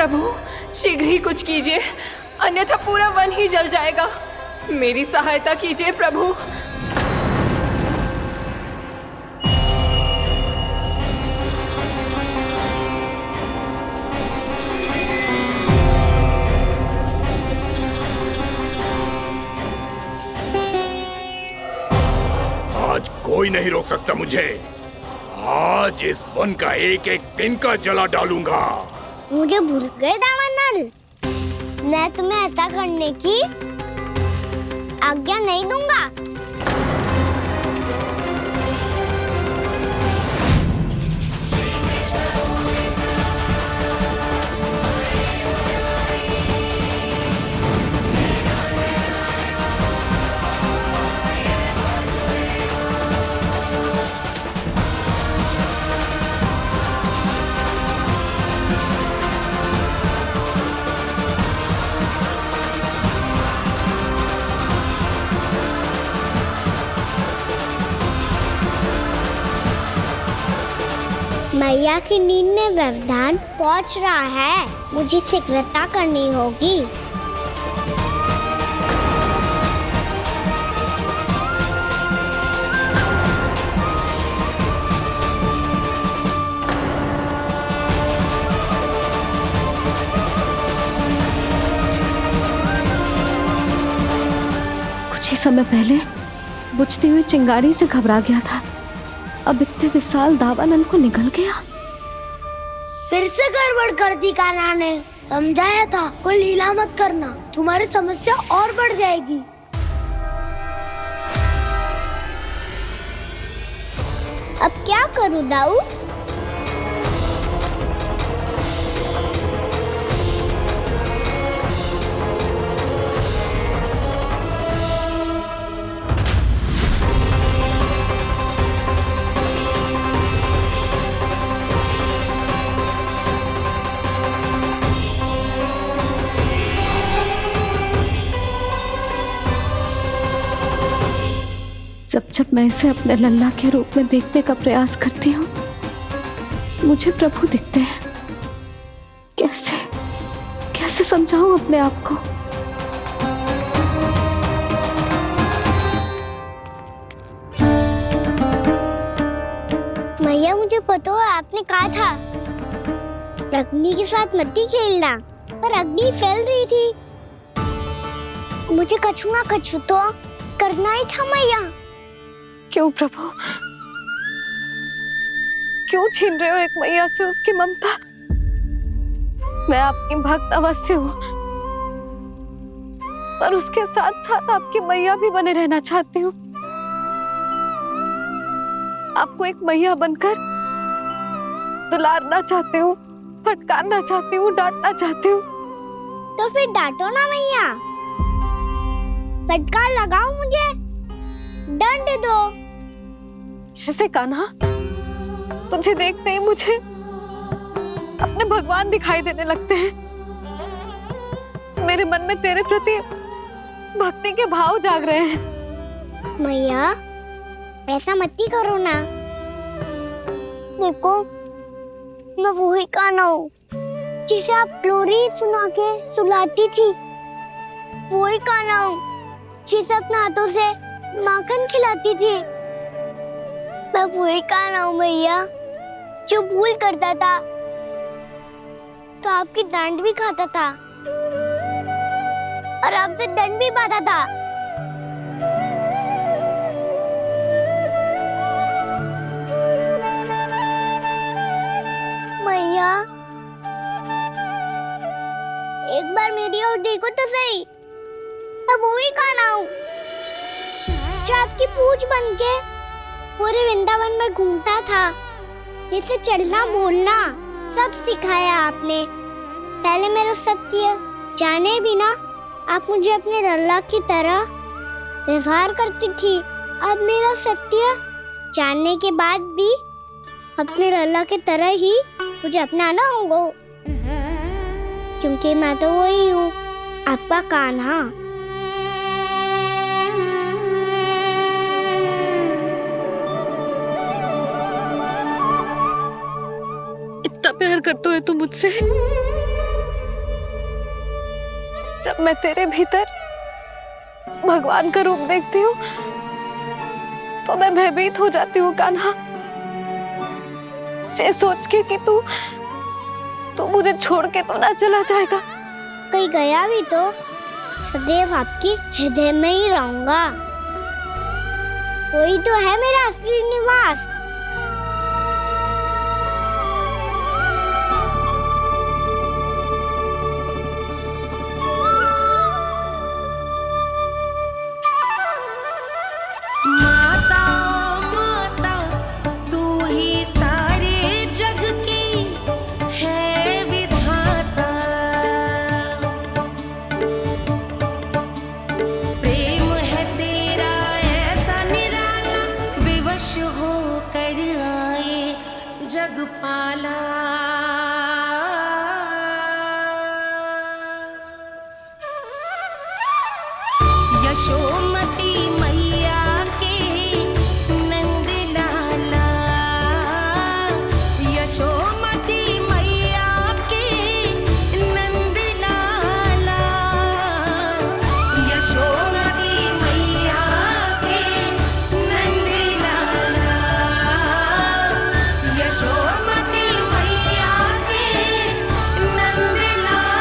प्रभु शीघ्र ही कुछ कीजिए, अन्यथा पूरा वन ही जल जाएगा। मेरी सहायता कीजिए प्रभु। आज कोई नहीं रोक सकता मुझे। आज इस वन का एक एक दिन का जला डालूंगा। मुझे भूल गए दावानल, मैं तुम्हें ऐसा करने की आज्ञा नहीं दूंगा। मैया की नींद में व्यवधान पहुंच रहा है, मुझे शीघ्रता करनी होगी। कुछ ही समय पहले बुझती हुई चिंगारी से घबरा गया था, अब इतने विशाल दावानल को निगल गया। फिर से गड़बड़ कर दी कान्हा ने। समझाया था कोई लीला मत करना, तुम्हारी समस्या और बढ़ जाएगी। अब क्या करूं दाऊ? जब जब मैं इसे अपने लल्ला के रूप में देखने का प्रयास करती हूँ, मुझे प्रभु दिखते हैं। कैसे कैसे समझाऊं अपने आप को? मैया मुझे पता है आपने कहा था अग्नि के साथ मत ही खेलना, पर अग्नि फैल रही थी। मुझे कछु ना कछु तो करना ही था मैया। क्यों प्रभु, क्यों छीन रहे हो एक मैया से उसकी ममता? मैं आपकी भक्त अवश्य हूँ, पर उसके साथ साथ आपकी मैया भी बने रहना चाहती हूँ। आपको एक मैया बनकर दुलारना चाहती हूँ, फटकारना चाहती हूँ, डांटना चाहती हूँ। तो फिर डांटो ना मैया, फटकार लगाओ, मुझे दंड दो। कैसे कान्हा? तुझे देखते ही मुझे अपने भगवान दिखाई देने लगते हैं। मेरे मन में तेरे प्रति भक्ति के भाव जाग रहे हैं। मैया ऐसा मत ही करो ना। देखो मैं वही कान्हा हूँ जिसे आप लोरी सुना के सुलाती थी। वही कान्हा हूँ जिसे अपने हाथों से माखन खिलाती थी। मैं वही कान्हा हूँ मैया जो भूल करता था तो आपकी डांट भी खाता था और आपसे दंड भी पाता था। मैया एक बार मेरी ओर देखो तो सही, मैं वही कान्हा हूँ जो आपकी पूछ बनके पूरे वृंदावन में घूमता था। जैसे चलना बोलना सब सिखाया आपने। पहले मेरा सत्य जाने बिना आप मुझे अपने लल्ला की तरह व्यवहार करती थी। अब मेरा सत्य जानने के बाद भी अपने लल्ला की तरह ही मुझे अपनाना होगा, क्योंकि मैं तो वही हूँ, आपका कान्हा। इतना प्यार करते हो तुम मुझसे, जब मैं तेरे भीतर भगवान का रूप देखती हूँ तो मैं भयभीत हो जाती हूँ कान्हा, ये सोच के कि तू मुझे छोड़ के तो ना चला जाएगा। कहीं गया भी तो सदैव आपके हृदय में ही रहूंगा। वही तो है मेरा असली निवास। यशोमती मैया के नंद लाला, यशोमती मैया के नंद लाला, यशोमती मैया के नंद लाला, यशोमती मैया के नंद लाला।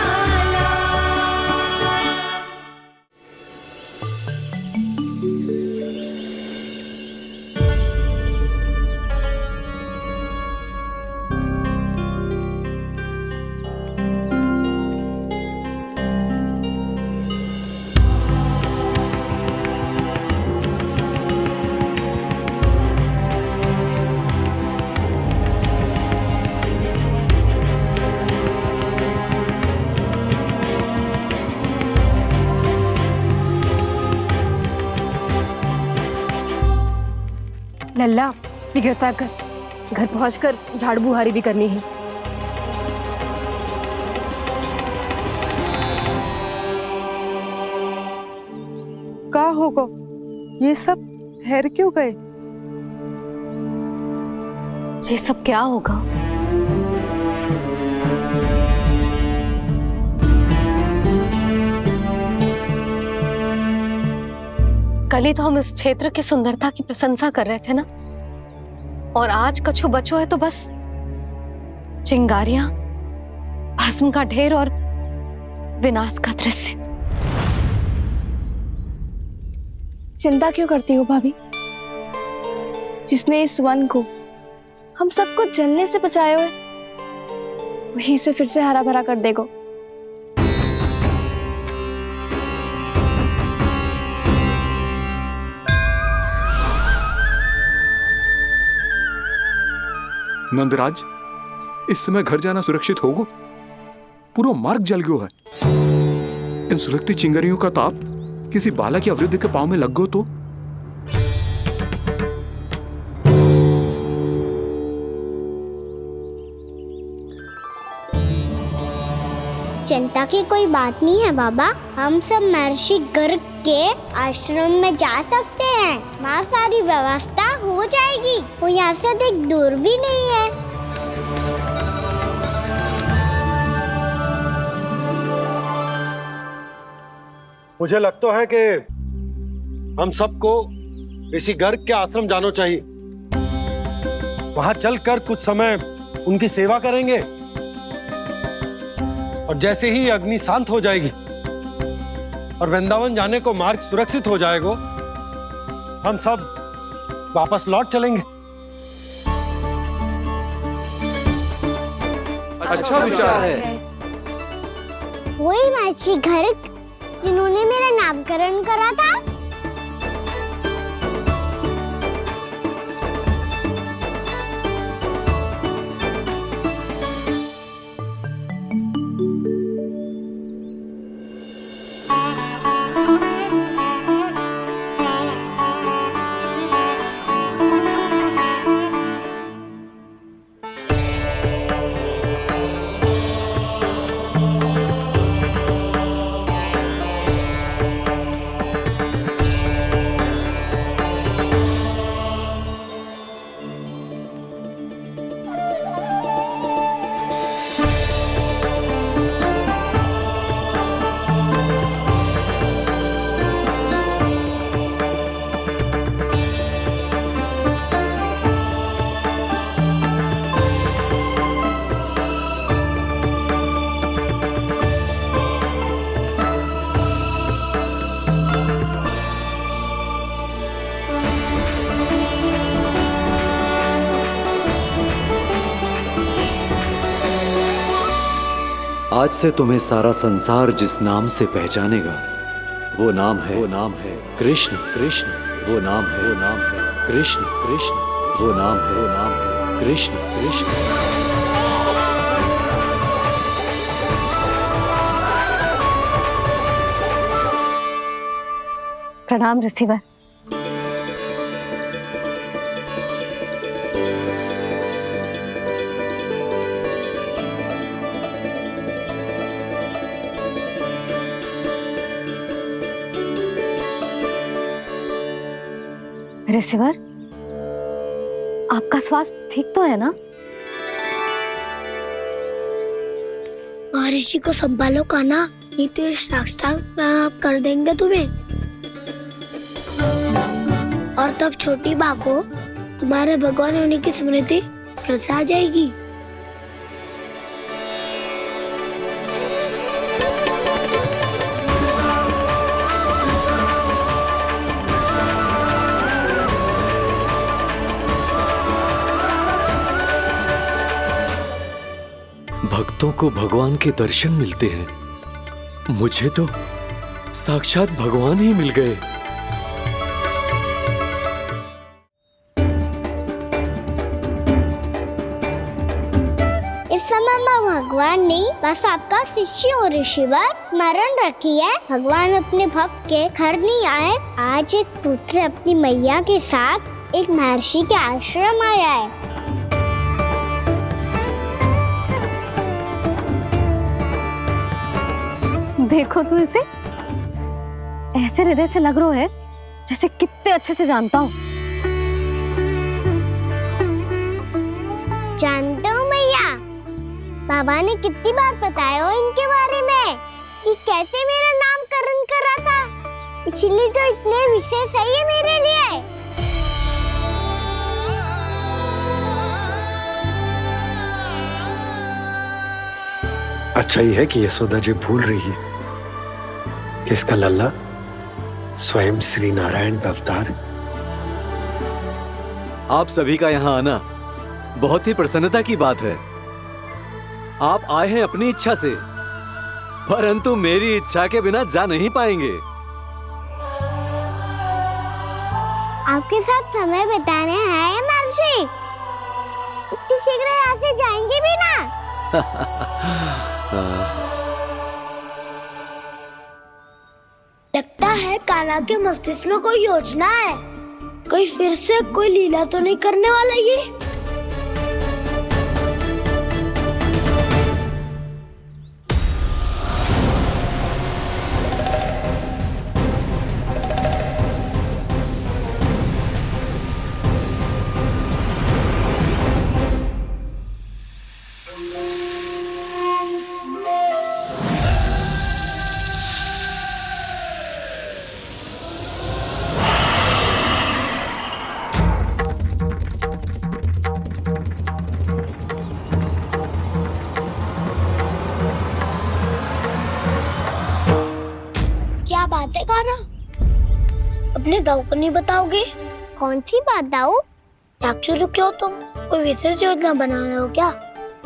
लल्ला शीघ्रता कर, घर पहुंचकर झाड़ बुहारी भी करनी है। का होगा? ये सब ठहर क्यों गए? ये सब क्या होगा? कल ही तो हम इस क्षेत्र की सुंदरता की प्रशंसा कर रहे थे ना, और आज कछु बचो है तो बस चिंगारियां, भस्म का ढेर और विनाश का दृश्य। चिंता क्यों करती हो भाभी? जिसने इस वन को हम सबको जलने से बचाए हुए, वही से फिर से हरा भरा कर देगा। नंदराज, इस समय घर जाना सुरक्षित होगा? पूरा मार्ग जल गयो है। इन सुलगती चिंगारियों का ताप किसी बालक या वृद्ध के पांव में लग गयो तो? चिंता की कोई बात नहीं है बाबा, हम सब महर्षि गर्ग के आश्रम में जा सकते हैं। वहाँ सारी व्यवस्था हो जाएगी, वो यहाँ से अधिक दूर भी नहीं है। मुझे लगता है कि हम सबको ऋषि गर्ग के आश्रम जाना चाहिए। वहां चलकर कुछ समय उनकी सेवा करेंगे, और जैसे ही अग्नि शांत हो जाएगी और वृंदावन जाने को मार्ग सुरक्षित हो जाएगा, हम सब वापस लौट चलेंगे। अच्छा विचार है। वही महर्षि गर्ग जिन्होंने मेरा नामकरण करा था। आज से तुम्हें सारा संसार जिस नाम से पहचानेगा वो नाम है कृष्ण कृष्ण। वो नाम है कृष्ण कृष्ण। वो नाम है कृष्ण कृष्ण। प्रणाम रिसीवर। रिसीवर, आपका स्वास्थ्य ठीक तो है ना? महर्षि को संभालो कान्हा, नहीं तो ये साक्षात कर देंगे तुम्हें। और तब छोटी बा को तुम्हारे भगवान होने की स्मृति फिर से आ जाएगी। भक्तों को भगवान के दर्शन मिलते हैं, मुझे तो साक्षात भगवान ही मिल गए। इस समय मैं भगवान नहीं, बस आपका शिष्य हूँ ऋषिवर। स्मरण रखिए, भगवान अपने भक्त के घर नहीं आए। आज एक पुत्र अपनी मैया के साथ एक महर्षि के आश्रम आया है। देखो तू इसे, ऐसे हृदय से लग रहा है जैसे कितने अच्छे से जानता हूँ। जानते हो मैया, बाबा ने कितनी बार बताया हो इनके बारे में कि कैसे मेरा नामकरण करा था, इसलिए तो इतने विशेष है ये मेरे लिए। अच्छा ही है कि यशोदा जी भूल रही है कि इसका लल्ला स्वयं श्री नारायण का अवतार है। आप सभी का यहाँ आना बहुत ही प्रसन्नता की बात है। आप आए हैं अपनी इच्छा से, परंतु मेरी इच्छा के बिना जा नहीं पाएंगे। आपके साथ समय बिताने हैं महर्षि, इतनी शीघ्र यहाँ से जाएंगे भी ना? लगता है कान्हा के मस्तिष्क में कोई योजना है। कोई फिर से कोई लीला तो नहीं करने वाला ये? क्या बात है कान्हा? अपने दाऊ को नहीं बताओगे? कौन सी बात दाऊ? याक्षुरु क्यों तुम कोई विशेष योजना बना रहे हो क्या?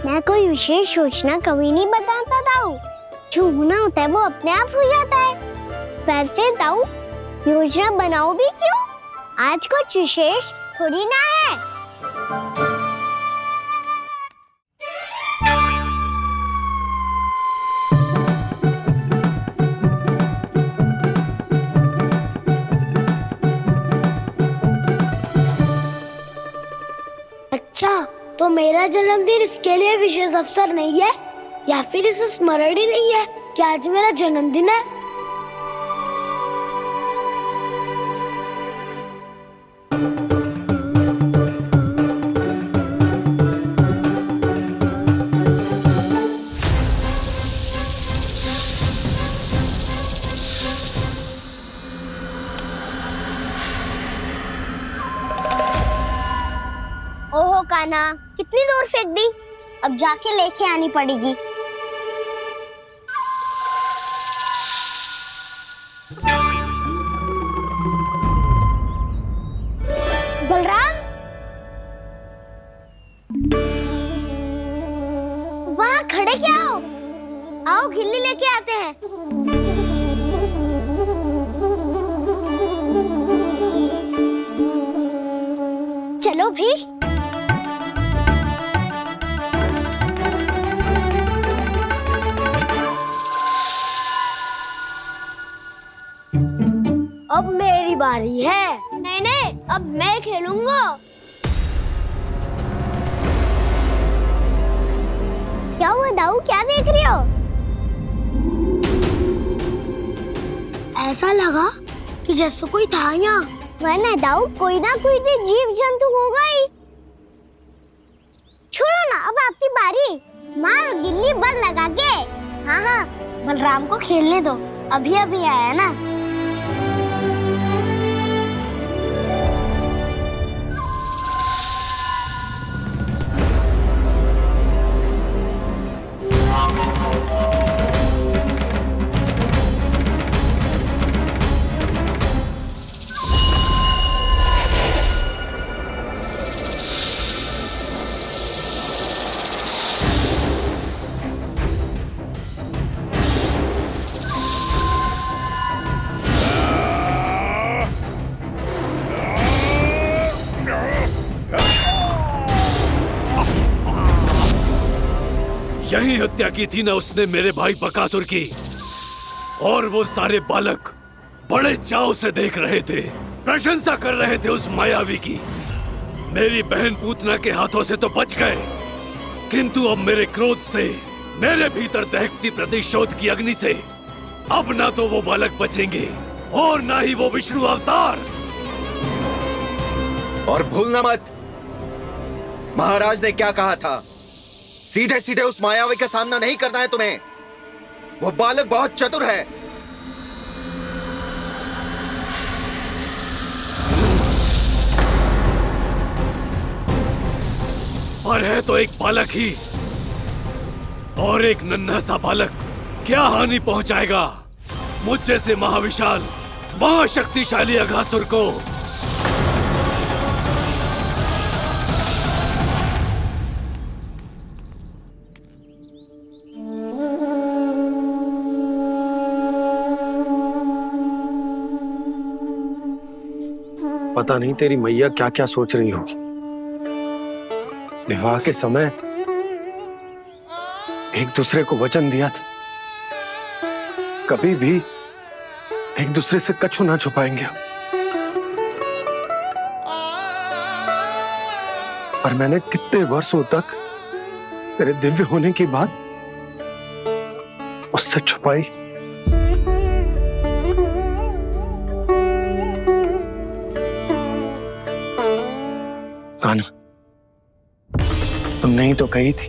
मैं कोई विशेष योजना कभी नहीं बताता दाऊ। जो होना होता है वो अपने आप हो जाता है। वैसे दाऊ, योजना बनाओ भी क्यों? आज कुछ विशेष थोड़ी ना है। अच्छा, तो मेरा जन्मदिन इसके लिए विशेष अवसर नहीं है, या फिर इसे स्मरण ही नहीं है कि आज मेरा जन्मदिन है? ओहो कान्हा, कितनी दूर फेंक दी, अब जाके लेके आनी पड़ेगी। बलराम, वहाँ खड़े क्या हो? गिल्ली लेके आते हैं। चलो भी। अब मेरी बारी है। नहीं नहीं, अब मैं खेलूंगा। क्या हुआ दाऊ, क्या देख रहे हो? ऐसा लगा कि जैसे कोई था यहाँ। वरना दाऊ कोई ना कोई तो जीव जंतु होगा ही। छोड़ो ना, अब आपकी बारी। मार गिल्ली बल लगा के। हाँ हाँ, बलराम को खेलने दो, अभी अभी आया ना। यही हत्या की थी ना उसने मेरे भाई बकासुर की। और वो सारे बालक बड़े चाव से देख रहे थे, प्रशंसा कर रहे थे उस मायावी की। मेरी बहन पूतना के हाथों से तो बच गए, किंतु अब मेरे क्रोध से, मेरे भीतर दहकती प्रतिशोध की अग्नि से अब ना तो वो बालक बचेंगे और ना ही वो विष्णु अवतार। और भूलना मत, महाराज ने क्या कहा था, सीधे सीधे उस मायावी का सामना नहीं करना है तुम्हें। वो बालक बहुत चतुर है। पर है तो एक बालक ही, और एक नन्हा सा बालक क्या हानि पहुंचाएगा मुझ जैसे महाविशाल महाशक्तिशाली अघासुर को। पता नहीं तेरी मैया क्या क्या सोच रही होगी। विवाह के समय एक दूसरे को वचन दिया था, कभी भी एक दूसरे से कछु ना छुपाएंगे। पर मैंने कितने वर्षों तक तेरे दिव्य होने की बात उससे छुपाई। कान्हा, तुमने ही तो कही थी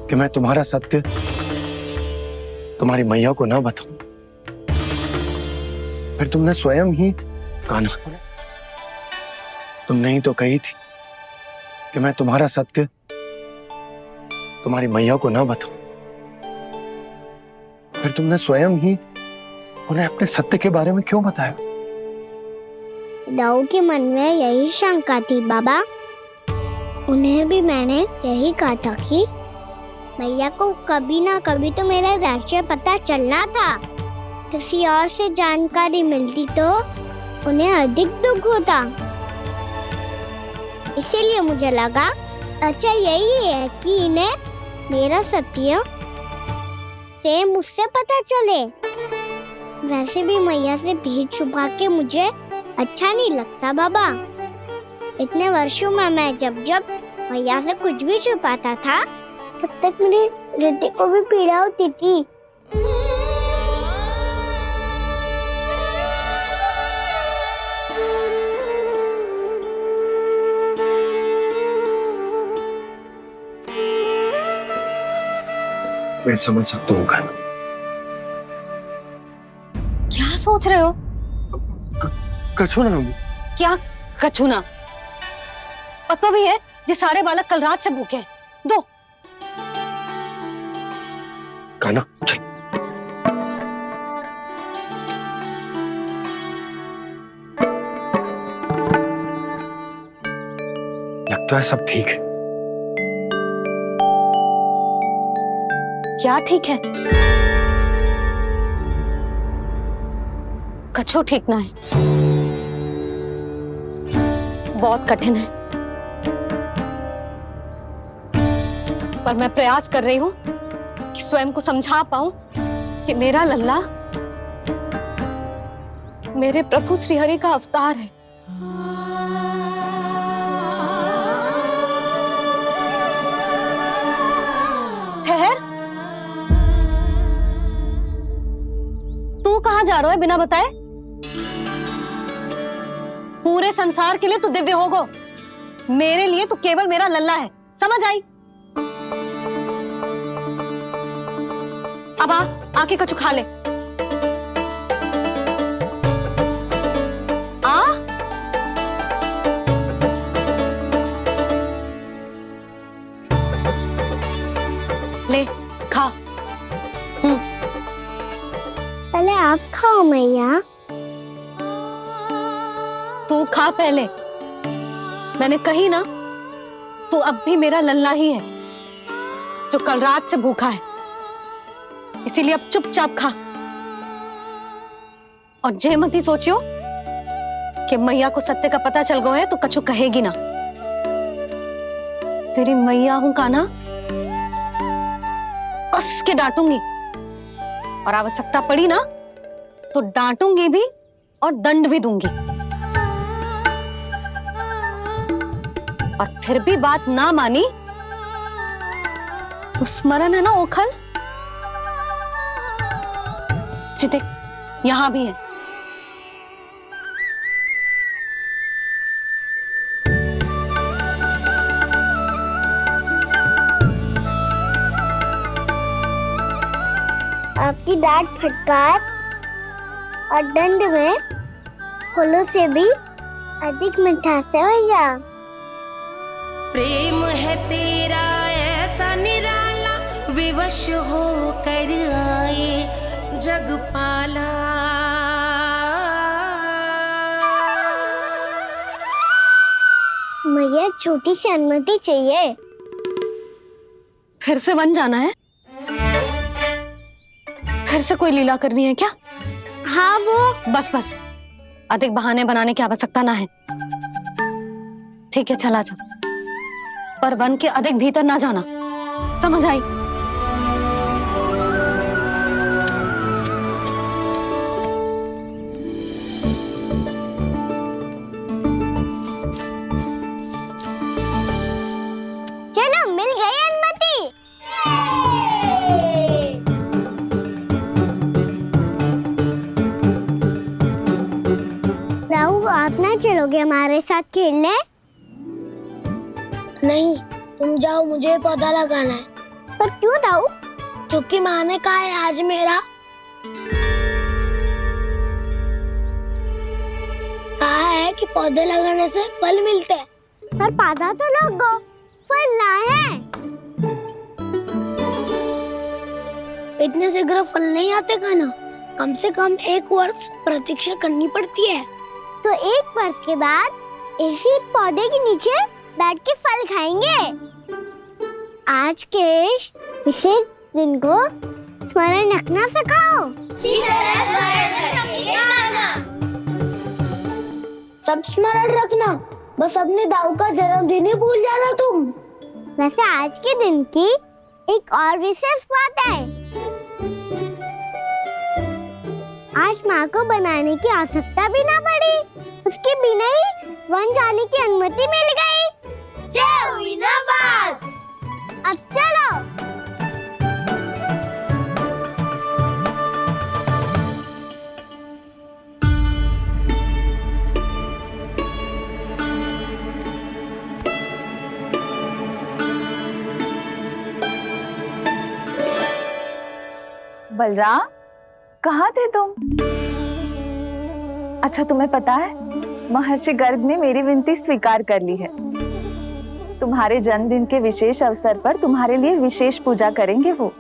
कि मैं तुम्हारा सत्य तुम्हारी मैया को ना बताऊं। फिर तुमने स्वयं ही, कान्हा, तुमने ही तो कही थी कि मैं तुम्हारा सत्य तुम्हारी मैया को ना बताऊं। फिर तुमने स्वयं ही उन्हें अपने सत्य के बारे में क्यों बताया? दाऊ के मन में यही शंका थी बाबा। उन्हें भी मैंने यही कहा था कि मैया को कभी ना कभी तो मेरा रहस्य पता चलना था। किसी और से जानकारी मिलती तो उन्हें अधिक दुख होता। इसीलिए मुझे लगा अच्छा यही है कि इन्हें मेरा सत्य से मुझसे पता चले। वैसे भी मैया से भेद छुपा के मुझे अच्छा नहीं लगता बाबा। इतने वर्षों में मैं जब जब मैया से कुछ भी छुपाता था तब तक मेरे हृदय को भी पीड़ा होती थी। मैं समझ सकता हूँ कान्हा। क्या सोच रहे हो? कछु ना। क्या कछु ना? पता भी है ये सारे बालक कल रात से भूखे हैं। दो। कान्हा चल। लगता है सब ठीक है। क्या ठीक है? कछु ठीक ना है, बहुत कठिन है, पर मैं प्रयास कर रही हूं कि स्वयं को समझा पाऊं कि मेरा लल्ला मेरे प्रभु श्रीहरि का अवतार है। ठहर, तू कहां जा रहा है बिना बताए? पूरे संसार के लिए तू दिव्य होगो, मेरे लिए तू केवल मेरा लल्ला है, समझ आई? अब आके कछु खा ले। ले खा। पहले आप खाओ मैया। तू खा पहले। मैंने कही ना, तू अब भी मेरा लल्ला ही है जो कल रात से भूखा है, इसीलिए अब चुपचाप खा। और जे मत ही सोचियो कि मैया को सत्य का पता चल गया है तो कछु कहेगी ना। तेरी मैया हूं कान्हा, कस के डांटूंगी, और आवश्यकता पड़ी ना तो डांटूंगी भी और दंड भी दूंगी। और फिर भी बात ना मानी तो स्मरण है ना ओखल, देख यहां भी है। आपकी डांट फटकार और दंड में फूलों से भी अधिक मिठास है भैया। प्रेम है तेरा ऐसा निराला, विवश हो कर आए जगपाला। मैया छोटी सी अनुमति चाहिए। फिर से वन जाना है? फिर से कोई लीला करनी है क्या? हाँ वो बस बस, अधिक बहाने बनाने की आवश्यकता ना है। ठीक है चला जा, पर वन के अधिक भीतर ना जाना, समझ आई? चलो मिल गई अनुमति। राहु आप ना चलोगे हमारे साथ खेलने? नहीं, तुम जाओ, मुझे पौधा लगाना है। पर क्यों दाऊ? क्योंकि माँ ने कहा है आज मेरा कहा है कि पौधे लगाने से फल मिलते हैं। पर पौधा तो लगो, फल ना है। इतने शीघ्र फल नहीं आते खाना, कम से कम 1 वर्ष प्रतीक्षा करनी पड़ती है। तो 1 वर्ष के बाद इसी पौधे के नीचे बैठ के फल खाएंगे। आज के विशेष दिन को स्मरण रखना सिखाओ। सब स्मरण रखना, बस अपने दाऊ का जन्मदिन ही भूल जाना तुम। वैसे आज के दिन की एक और विशेष बात है। आज माँ को बनाने की आवश्यकता भी ना पड़ी, उसके बिना ही वन जाने की अनुमति मिल गई। जय हुई ना बात। अब चलो। बलराम, कहाँ थे तुम? अच्छा तुम्हें पता है, महर्षि गर्ग ने मेरी विनती स्वीकार कर ली है। तुम्हारे जन्मदिन के विशेष अवसर पर तुम्हारे लिए विशेष पूजा करेंगे वो।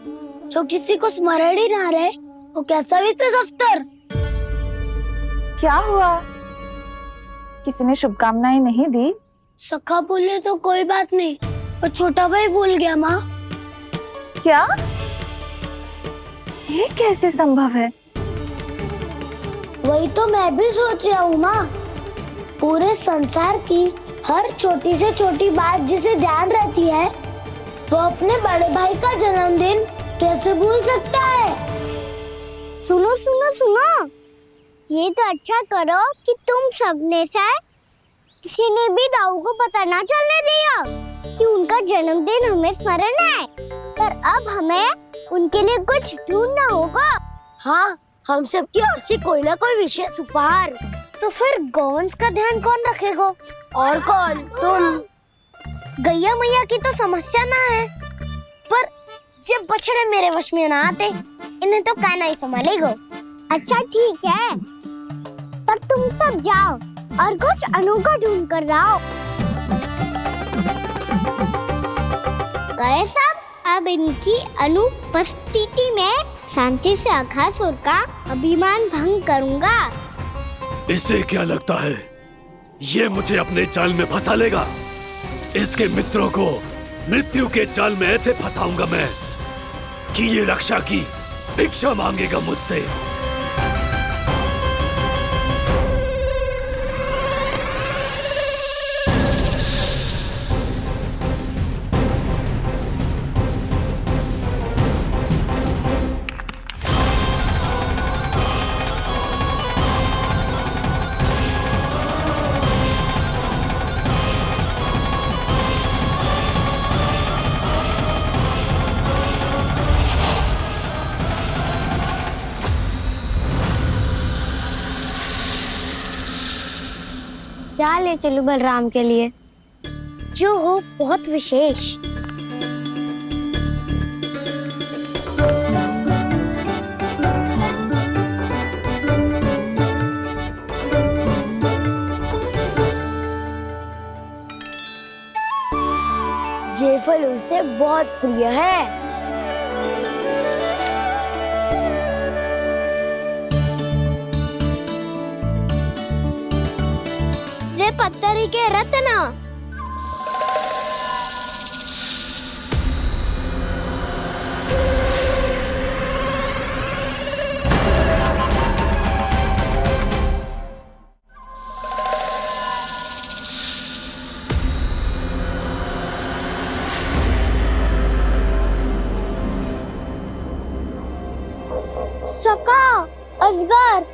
जो किसी को स्मरण ही ना रहे, वो कैसा विशेष अवसर? क्या हुआ? किसी ने शुभकामनाएं नहीं दी? सखा बोले तो कोई बात नहीं, पर छोटा भाई भूल गया माँ। क्या? ये कैसे संभव है? वही तो मैं भी सोच रहा हूँ माँ। पूरे संसार की हर छोटी से छोटी बात जिसे ध्यान रहती है, वो अपने बड़े भाई का जन्मदिन कैसे भूल सकता है? सुनो सुनो सुनो, ये तो अच्छा करो कि तुम सबने से किसी ने भी दाऊ को पता ना चलने दिया कि उनका जन्मदिन हमें स्मरण है। पर अब हमें उनके लिए कुछ ढूंढना होगा। हाँ, हम सबकी ओर से कोई ना कोई विशेष उपहार। तो फिर गोवंश का ध्यान कौन रखेगा? और कौन? तुम। गैया मैया की तो समस्या ना है, पर जब बछड़े मेरे वश में ना आते, इन्हें तो कान्हा ही संभालेगा। अच्छा ठीक है, पर तुम सब जाओ और कुछ अनोखा ढूंढ कर लाओ। गए सब। अब इनकी अनुपस्थिति में शांति से अघासुर का अभिमान भंग करूंगा। इसे क्या लगता है ये मुझे अपने जाल में फंसा लेगा? इसके मित्रों को मृत्यु के जाल में ऐसे फंसाऊंगा मैं कि ये रक्षा की भिक्षा मांगेगा मुझसे। क्या ले चलूं बलराम के लिए जो हो बहुत विशेष? ये फल उसे बहुत प्रिय है। पत्थरी के रत्न। सका, अजगर।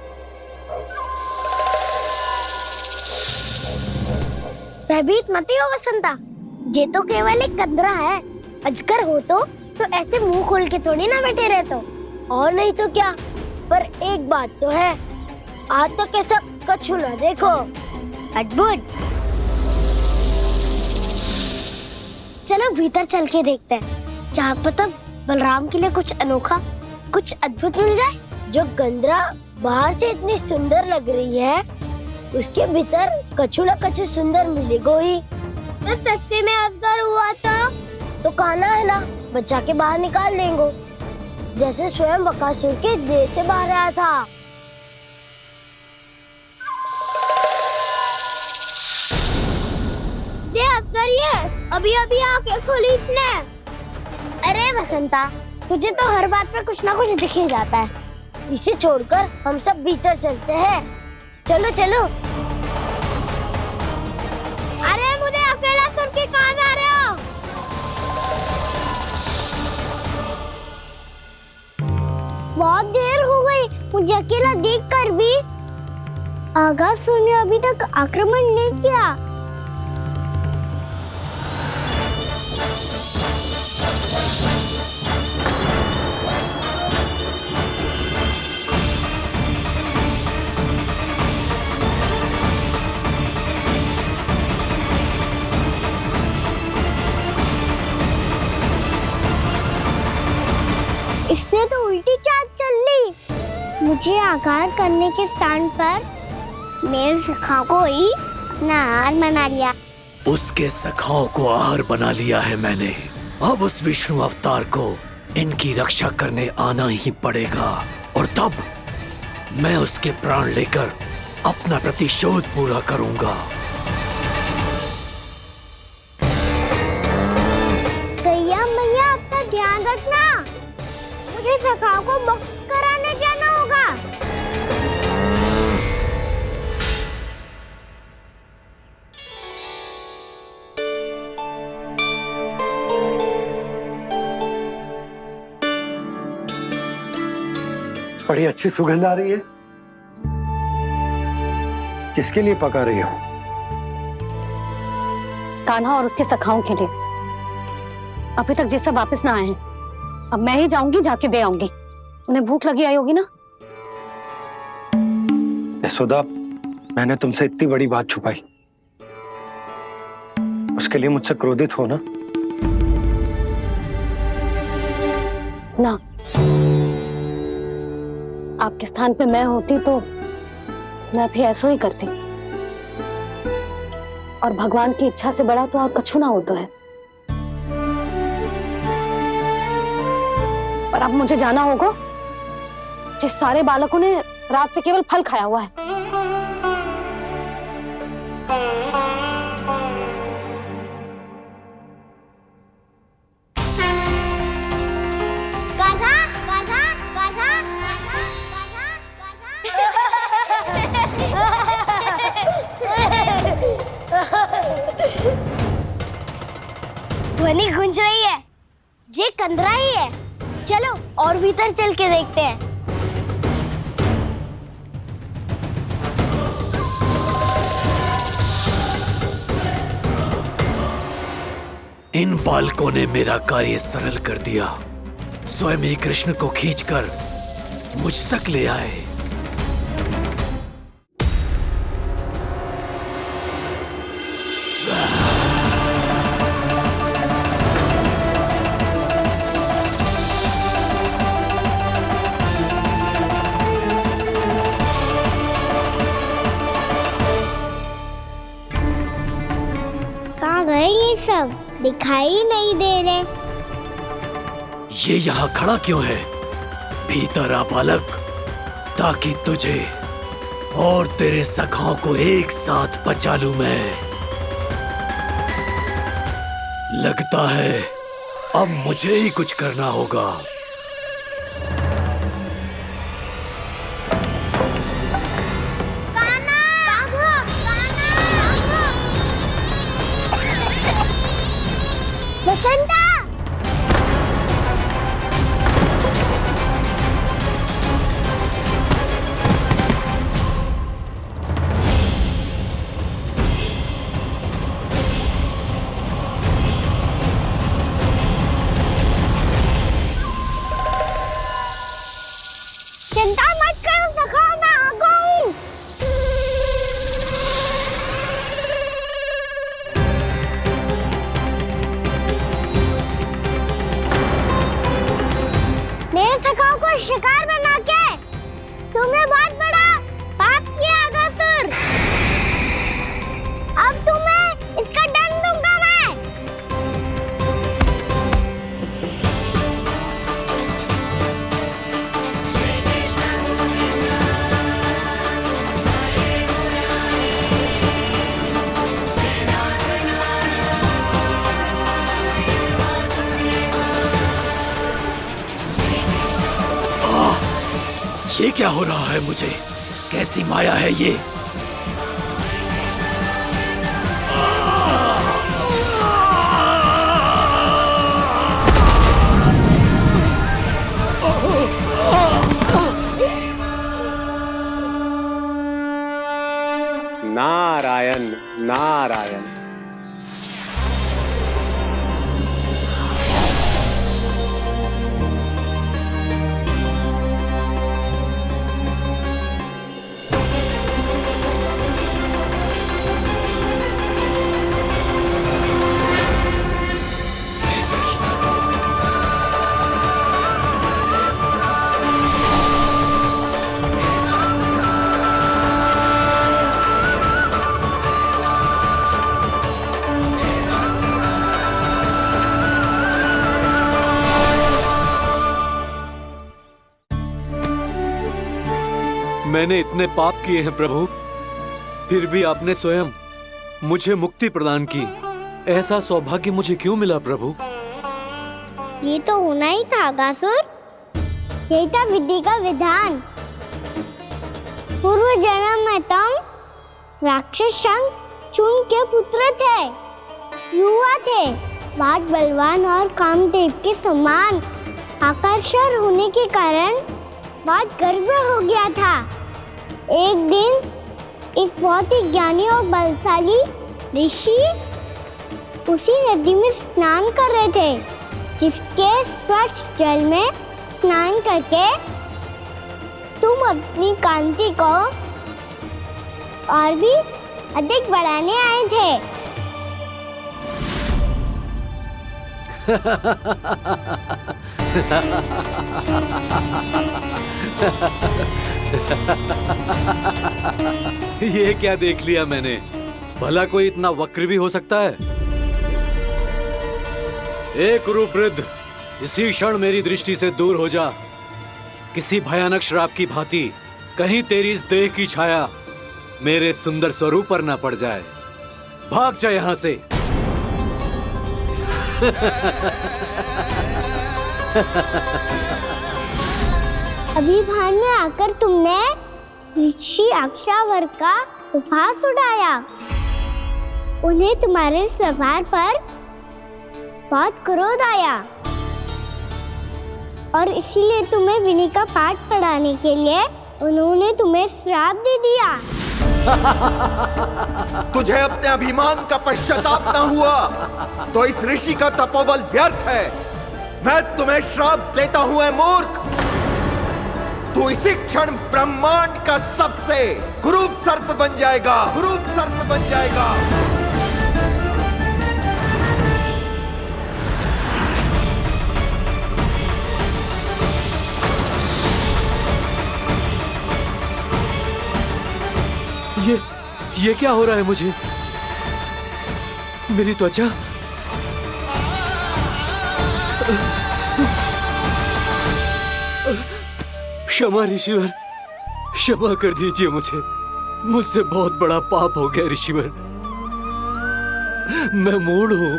भयभीत मत हो वसंता, ये तो केवल एक कंदरा है। अजगर हो तो ऐसे मुंह खोल के थोड़ी ना बैठे रहते हो। और नहीं तो क्या। पर एक बात तो है, आज तक ऐसा कछु ना देखो। अद्भुत। चलो भीतर चल के देखते हैं, क्या पता बलराम के लिए कुछ अनोखा, कुछ अद्भुत मिल जाए। जो कंदरा बाहर से इतनी सुंदर लग रही है, उसके भीतर कछु न कछु सुंदर मिलेगा ही। तो सस्ते में अजगर हुआ तो कान्हा है ना, बच्चा के बाहर निकाल देंगे, जैसे स्वयं बकासुर के देह से बाहर आया था। ये अजगर ये अभी अभी आंखें खोली इसने। अरे बसंता, तुझे तो हर बात पे कुछ ना कुछ दिख ही जाता है। इसे छोड़कर हम सब भीतर चलते हैं। चलो चलो। अरे मुझे अकेला सुन के कहाँ जा रहे हो? बहुत देर हो गई मुझे अकेला देखकर भी। अघासुर ने अभी तक आक्रमण नहीं किया। इसने तो उल्टी चाल चल ली। मुझे आघात करने के स्थान पर मेरे सखा को ही अपना आहार बना लिया। उसके सखाओं को आहार बना लिया है मैंने। अब उस विष्णु अवतार को इनकी रक्षा करने आना ही पड़ेगा, और तब मैं उसके प्राण लेकर अपना प्रतिशोध पूरा करूंगा। गैया मैया, अपना ध्यान रखना। मुझे सखा को मुक्त कराने जाना होगा। बड़ी अच्छी सुगंध आ रही है। किसके लिए पका रही हो? कान्हा और उसके सखाओं के लिए। अभी तक जैसा वापस ना आए हैं, अब मैं ही जाऊंगी, जाके दे आऊंगी। उन्हें भूख लगी आई होगी ना। यशोदा, मैंने तुमसे इतनी बड़ी बात छुपाई, उसके लिए मुझसे क्रोधित हो ना? ना, आपके स्थान पे मैं होती तो मैं भी ऐसा ही करती। और भगवान की इच्छा से बड़ा तो और कछु ना होता है। पर अब मुझे जाना होगा। जिस सारे बालकों ने रात से केवल फल खाया हुआ है। कान्हा, कान्हा, कान्हा, ध्वनि गूंज रही है। ये कंदरा ही है। चलो और भीतर चल के देखते हैं। इन बालकों ने मेरा कार्य सरल कर दिया। स्वयं ही कृष्ण को खींचकर मुझ तक ले आए। कहाँ गए ये सब? दिखाई नहीं दे रहे। ये यहाँ खड़ा क्यों है? भीतर आ बालक, ताकि तुझे और तेरे सखाओं को एक साथ पचा लूं मैं। लगता है अब मुझे ही कुछ करना होगा। बसंता! चिंता मत करो सखा, मैं आ गई। मेरे सखाओं को शिकार बना के तुमने बहुत बड़ा पाप किया अगासुर। अब तुम्हें इसका दंड दूंगा मैं। ये क्या हो रहा है मुझे? कैसी माया है ये? नारायण नारायण। मैंने इतने पाप किए हैं प्रभु, फिर भी आपने स्वयं मुझे मुक्ति प्रदान की। ऐसा सौभाग्य मुझे क्यों मिला प्रभु? ये तो होना ही था अगासुर। यही था विधि का विधान। पूर्व जन्म में तुम राक्षस चून के पुत्र थे, युवा थे, बहुत बलवान और कामदेव के समान आकर्षण होने के कारण बहुत गर्व हो गया था। एक दिन एक बहुत ही ज्ञानी और बलशाली ऋषि उसी नदी में स्नान कर रहे थे, जिसके स्वच्छ जल में स्नान करके तुम अपनी कांति को और भी अधिक बढ़ाने आए थे। ये क्या देख लिया मैंने? भला कोई इतना वक्र भी हो सकता है? एक रूप वृद्ध, इसी क्षण मेरी दृष्टि से दूर हो जा। किसी भयानक श्राप की भांति कहीं तेरी इस देह की छाया मेरे सुंदर स्वरूप पर न पड़ जाए। भाग जा यहां से। अभी भान में आकर तुमने ऋषि अक्षावर का उपहास उड़ाया। उन्हें तुम्हारे व्यवहार पर बहुत क्रोध आया और इसीलिए तुम्हें विनय का पाठ पढ़ाने के लिए उन्होंने तुम्हें श्राप दे दिया। तुझे अपने अभिमान का पश्चाताप न हुआ तो इस ऋषि का तपोबल व्यर्थ है। मैं तुम्हें श्राप देता हूं ऐ मूर्ख। तू इसी क्षण ब्रह्मांड का सबसे कुरूप सर्प बन जाएगा, कुरूप सर्प बन जाएगा। ये क्या हो रहा है मुझे? मेरी त्वचा क्षमा ऋषिवर, क्षमा कर दीजिए मुझे। मुझसे बहुत बड़ा पाप हो गया ऋषिवर। मैं मूढ़ हूं,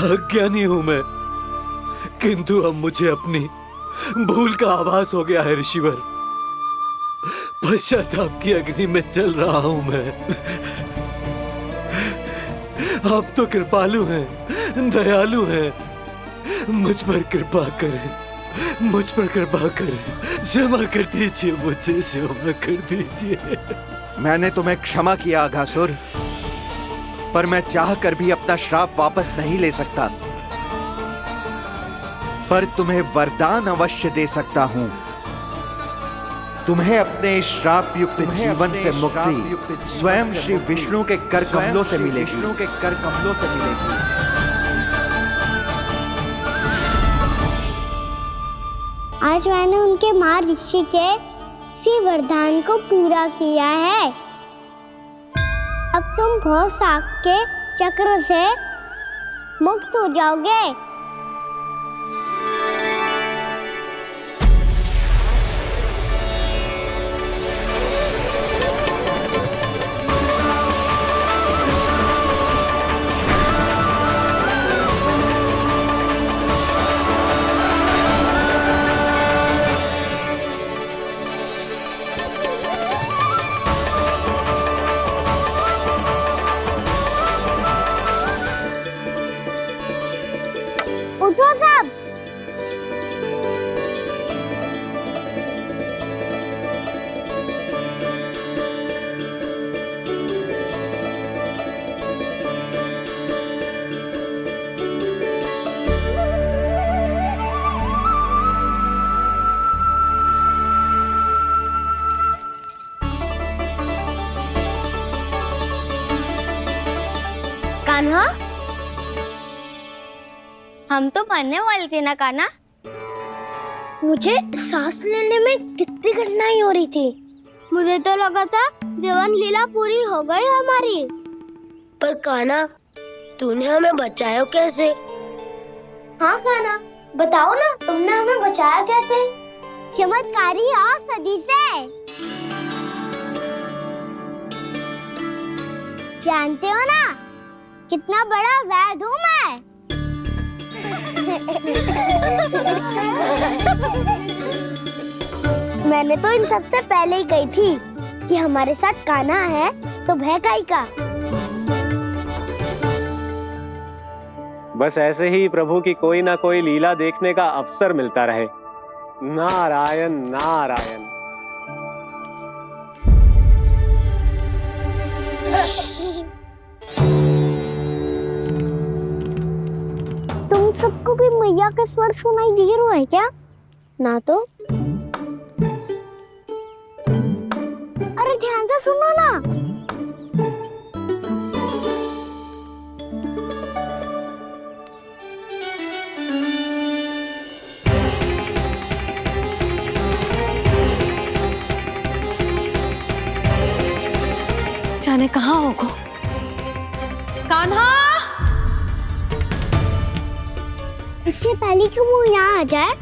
अज्ञानी हूं मैं, किंतु अब मुझे अपनी भूल का आभास हो गया है ऋषिवर। पश्चाताप की अग्नि में जल रहा हूं मैं। आप तो कृपालु हैं, दयालु हैं, मुझ पर कृपा करें, मुझ पर कृपा करें। क्षमा कर दीजिए मुझे, क्षमा कर दीजिए। मैंने तुम्हें क्षमा किया अघासुर, पर मैं चाहकर भी अपना श्राप वापस नहीं ले सकता। पर तुम्हें वरदान अवश्य दे सकता हूं। तुम्हें अपने श्राप युक्त जीवन से मुक्ति स्वयं श्री विष्णु के कर कमलों से मिलेगी, विष्णु के कर कमलों से मिलेगी। आज मैंने उनके मां ऋषि के इसी वरदान को पूरा किया है। अब तुम भव साग के चक्र से मुक्त हो जाओगे। उठो सब। कान्हा, हम तो मरने वाले थे ना कान्हा। मुझे सांस लेने में कितनी कठिनाई हो रही थी। मुझे तो लगा था जीवन लीला पूरी हो गई हमारी। पर कान्हा, तूने हमें बचाया कैसे? हाँ कान्हा, बताओ ना, तुमने हमें बचाया कैसे? चमत्कारी और सदी से। जानते हो ना कितना बड़ा वैद्य हूँ मैं। मैंने तो इन सबसे पहले ही कही थी कि हमारे साथ कान्हा है तो भय काई का। बस ऐसे ही प्रभु की कोई ना कोई लीला देखने का अवसर मिलता रहे। नारायण नारायण। तुम सबको भी मैया का स्वर सुनाई दे रहा है क्या? ना तो। अरे ध्यान से सुनो ना। जाने कहाँ होगो? कान्हा! इससे पहले कि वो यहाँ आ जाए,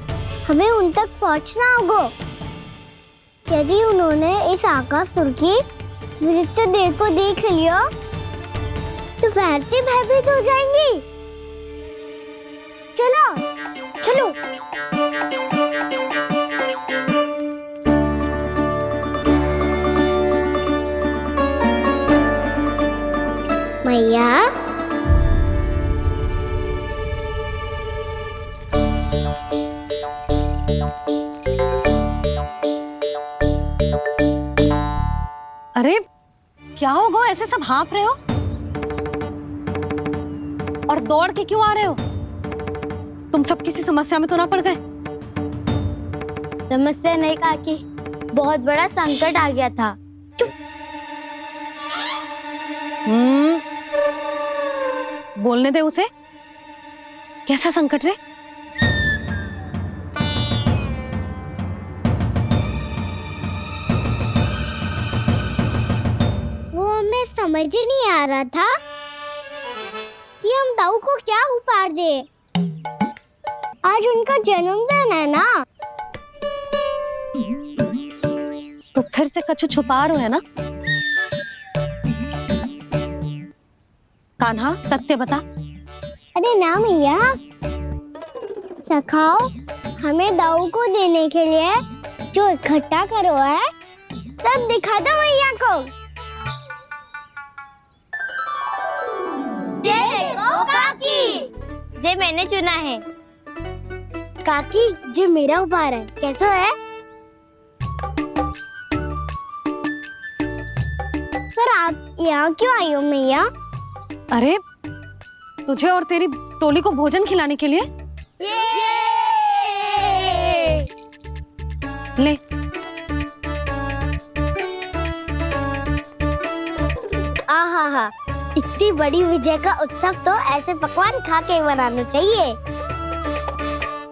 हमें उन तक पहुँचना होगा। यदि उन्होंने इस आकासुर की नृत्य देह को देख लिया, तो वैरती भयभीत हो जाएंगी। चलो, चलो। मैया, अरे क्या होगा? ऐसे सब हाँफ रहे हो और दौड़ के क्यों आ रहे हो? तुम सब किसी समस्या में तो ना पड़ गए? समस्या नहीं काकी, बहुत बड़ा संकट आ गया था। बोलने दे उसे। कैसा संकट रे? वो हमें समझ ही नहीं आ रहा था कि हम दाऊ को क्या उपहार दे। आज उनका जन्मदिन है ना, तो फिर से कुछ छुपा रहे हो है ना? कान्हा सत्य बता। अरे ना मैया, सखाओ हमें दाऊ को देने के लिए जो इकट्ठा करो है सब दिखा दो मैया को। ये देखो काकी, जे मैंने चुना है। काकी, जे मेरा उपहार है, कैसा है? पर आप यहाँ क्यों आई हो मैया? अरे तुझे और तेरी टोली को भोजन खिलाने के लिए। ले। आहा, इतनी बड़ी विजय का उत्सव तो ऐसे पकवान खा के मनाना चाहिए।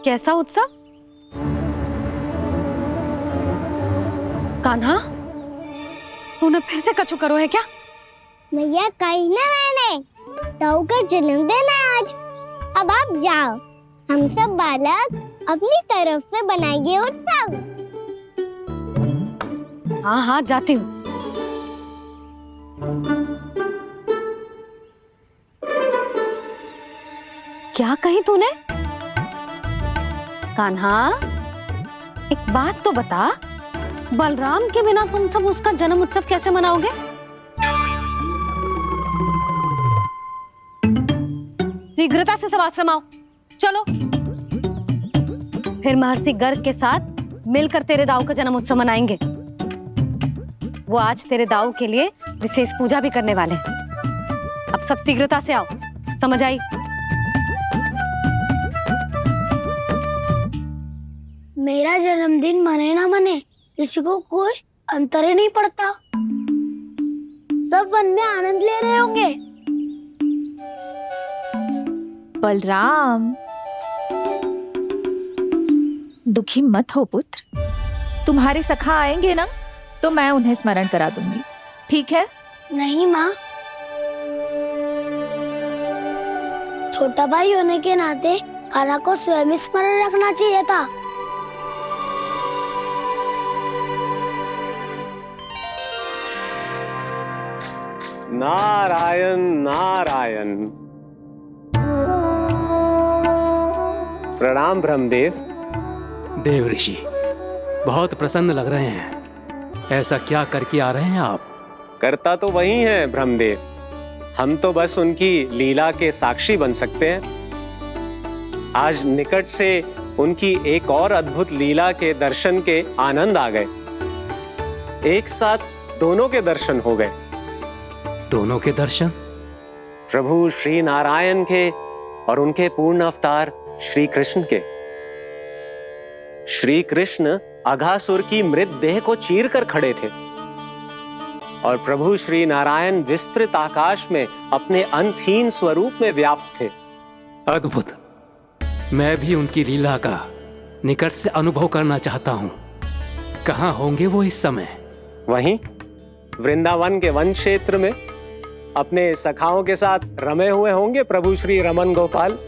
कैसा उत्सव? कान्हा, तूने फिर से कछु करो है क्या? मैया कही ना मैंने, दाऊ का जन्मदिन है आज। अब आप जाओ, हम सब बालक अपनी तरफ से बनाएंगे उत्सव। हाँ हाँ जाती हूँ। क्या कही तूने? कान्हा, एक बात तो बता, बलराम के बिना तुम सब उसका जन्म उत्सव कैसे मनाओगे? शीघ्रता से सब आश्रम आओ। चलो। फिर महर्षि गर्ग के साथ मिलकर तेरे दाऊ का जन्म उत्सव मनाएंगे। वो आज तेरे दाऊ के लिए विशेष पूजा भी करने वाले हैं। अब सब शीघ्रता से आओ। समझ आई? मेरा जन्मदिन मने ना मने, किसी को कोई अंतर ही नहीं पड़ता। सब वन में आनंद ले रहे होंगे। बलराम, दुखी मत हो पुत्र। तुम्हारे सखा आएंगे ना, तो मैं उन्हें स्मरण करा दूंगी, ठीक है? नहीं माँ, छोटा भाई होने के नाते कान्हा को स्वयं स्मरण रखना चाहिए था। नारायण नारायण। प्रणाम ब्रह्मदेव। देव ऋषि, बहुत प्रसन्न लग रहे हैं। ऐसा क्या करके आ रहे हैं आप? करता तो वही है ब्रह्मदेव, हम तो बस उनकी लीला के साक्षी बन सकते हैं। आज निकट से उनकी एक और अद्भुत लीला के दर्शन के आनंद आ गए। एक साथ दोनों के दर्शन हो गए। दोनों के दर्शन? प्रभु श्री नारायण के और उनके पूर्ण अवतार श्री कृष्ण के। श्री कृष्ण अघासुर की मृत देह को चीर कर खड़े थे और प्रभु श्री नारायण विस्तृत आकाश में अपने अंतहीन स्वरूप में व्याप्त थे। अद्भुत। मैं भी उनकी लीला का निकट से अनुभव करना चाहता हूं। कहां होंगे वो इस समय? वहीं वृंदावन के वन क्षेत्र में अपने सखाओं के साथ रमे हुए होंगे प्रभु श्री रमन गोपाल।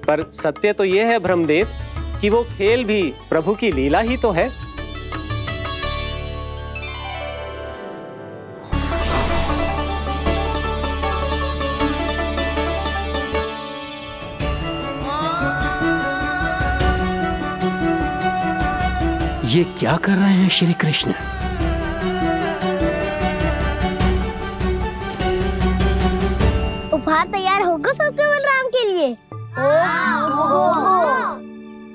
पर सत्य तो यह है ब्रह्मदेव कि वो खेल भी प्रभु की लीला ही तो है। ये क्या कर रहे हैं श्री कृष्ण? उपहार तैयार होगा सबके बलराम के लिए?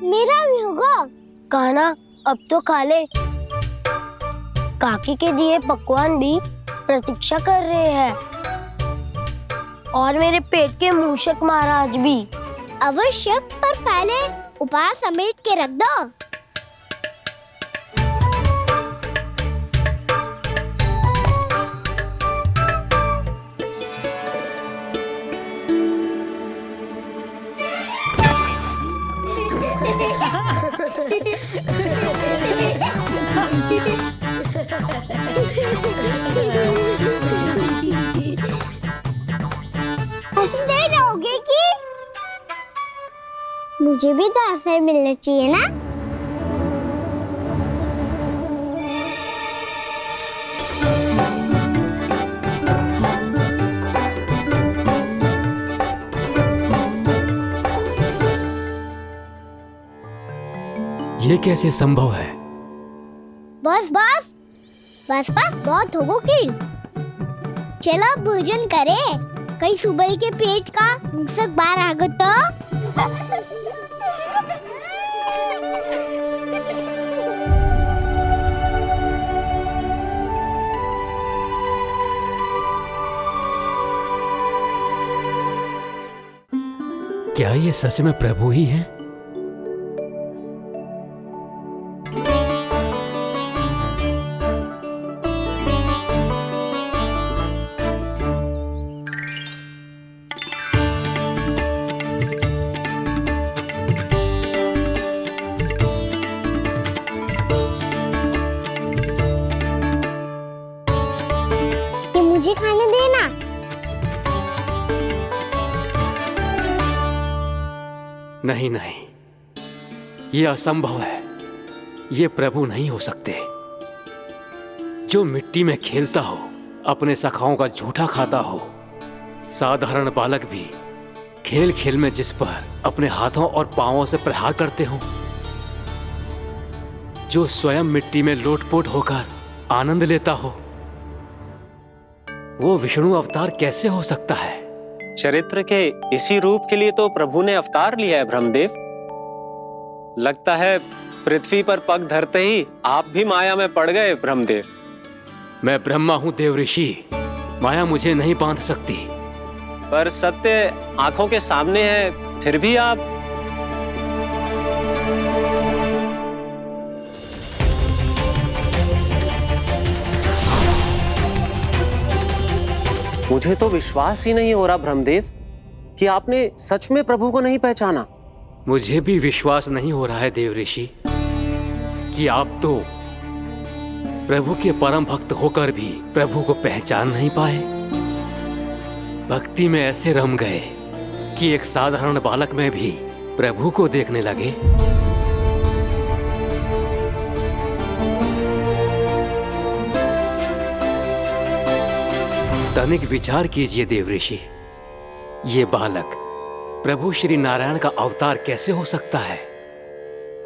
मेरा भी होगा। कान्हा अब तो खा ले। काकी के दिए पकवान भी प्रतीक्षा कर रहे हैं और मेरे पेट के मूषक महाराज भी। अवश्य, पर पहले उपहार समेट के रख दो। हंसते रहोगे कि? मुझे भी तो अवसर मिलना चाहिए ना। ये कैसे संभव है? बस बस बस बस बहुत होगो कि। चलो अब भोजन करे। कई सुबह के पेट का मूषक बाहर आ गो तो। क्या ये सच में प्रभु ही हैं? मुझे खाने देना। नहीं नहीं, ये असंभव है। ये प्रभु नहीं हो सकते। जो मिट्टी में खेलता हो, अपने सखाओं का झूठा खाता हो, साधारण बालक भी खेल खेल में जिस पर अपने हाथों और पांवों से प्रहार करते हो, जो स्वयं मिट्टी में लोटपोट होकर आनंद लेता हो, वो विष्णु अवतार कैसे हो सकता है? चरित्र के इसी रूप के लिए तो प्रभु ने अवतार लिया है ब्रह्मदेव। लगता है पृथ्वी पर पग धरते ही आप भी माया में पड़ गए ब्रह्मदेव। मैं ब्रह्मा हूं देव ऋषि, माया मुझे नहीं बांध सकती। पर सत्य आंखों के सामने है, फिर भी आप। मुझे तो विश्वास ही नहीं हो रहा ब्रह्मदेव कि आपने सच में प्रभु को नहीं पहचाना। मुझे भी विश्वास नहीं हो रहा है देव ऋषि कि आप तो प्रभु के परम भक्त होकर भी प्रभु को पहचान नहीं पाए। भक्ति में ऐसे रम गए कि एक साधारण बालक में भी प्रभु को देखने लगे। तनिक विचार कीजिए देव ऋषि, ये बालक प्रभु श्री नारायण का अवतार कैसे हो सकता है?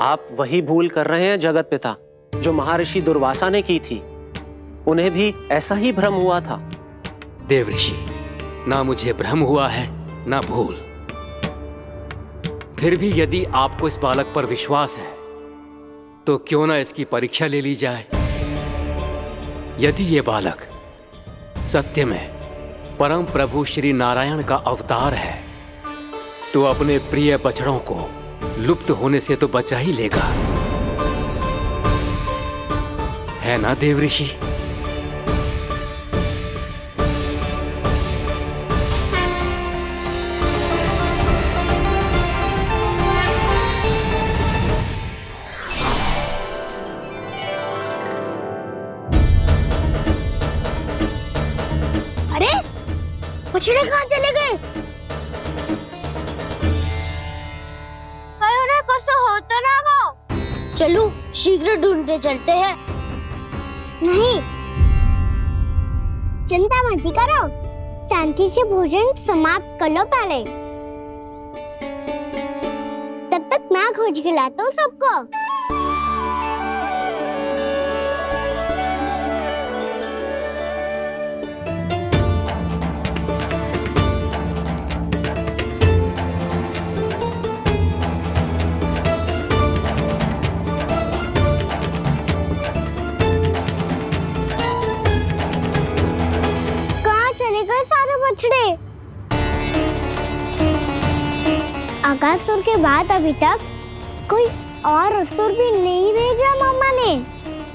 आप वही भूल कर रहे हैं जगत पिता जो महर्षि दुर्वासा ने की थी। उन्हें भी ऐसा ही भ्रम हुआ था। देवऋषि, ना मुझे भ्रम हुआ है ना भूल। फिर भी यदि आपको इस बालक पर विश्वास है तो क्यों ना इसकी परीक्षा ले ली जाए। यदि ये बालक सत्य में परम प्रभु श्री नारायण का अवतार है तो अपने प्रिय बछड़ों को लुप्त होने से तो बचा ही लेगा, है ना देवऋषि? अरे बछड़े कहाँ चले गए? हो तो ना वो। चलो शीघ्र ढूंढते चलते हैं। नहीं, चिंता मत करो, शांति से भोजन समाप्त कर लो पहले। तब तक मैं खोज के लाता हूँ सबको। आकासुर के बाद अभी तक कोई और असुर भी नहीं भेजा मामा ने,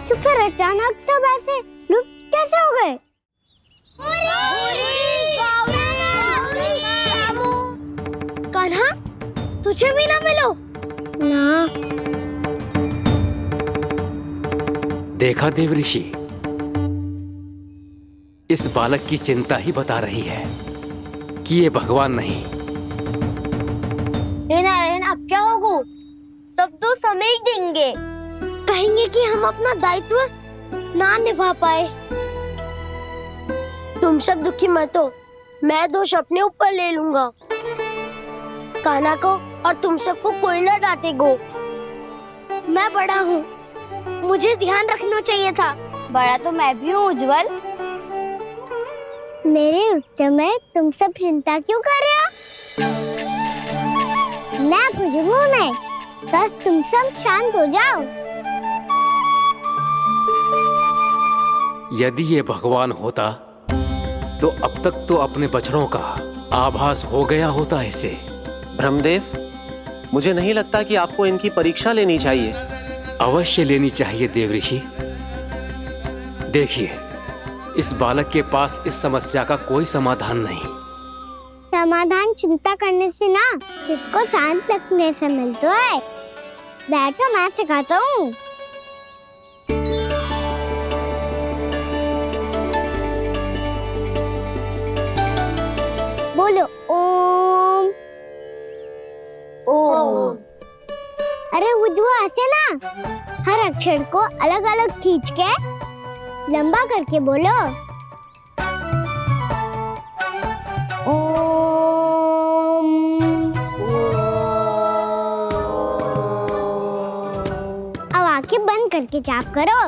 तो फिर अचानक सब ऐसे लुप्त कैसे हो गए? कान्हा, तुझे भी ना मिलो ना। देखा देवऋषि, इस बालक की चिंता ही बता रही है कि ये भगवान नहीं। नारायण, अब क्या होगा? सब तो समझ देंगे, कहेंगे कि हम अपना दायित्व ना निभा पाए। तुम सब दुखी मत हो, मैं दोष अपने ऊपर ले लूंगा। कान्हा को और तुम सबको कोई ना डांटेगो। मैं बड़ा हूँ, मुझे ध्यान रखना चाहिए था। बड़ा तो मैं भी हूँ उज्जवल। मेरे उत्तर में तुम सब चिंता क्यों कर रहे हो? मैं कुछ नहीं, बस तुम सब शांत हो जाओ। यदि ये भगवान होता तो अब तक तो अपने बछड़ों का आभास हो गया होता इसे। ब्रह्मदेव, मुझे नहीं लगता कि आपको इनकी परीक्षा लेनी चाहिए। अवश्य लेनी चाहिए देवऋषि। देखिए, इस बालक के पास इस समस्या का कोई समाधान नहीं। समाधान चिंता करने से ना, चित्त को शांत रखने से मिलता है। बैठो, मैं सिखाता हूँ। बोलो ओम। ओम। अरे उद्वा, ऐसे ना हर अक्षर को अलग अलग खींच के लंबा करके बोलो। अब आंखें बंद करके जाप करो।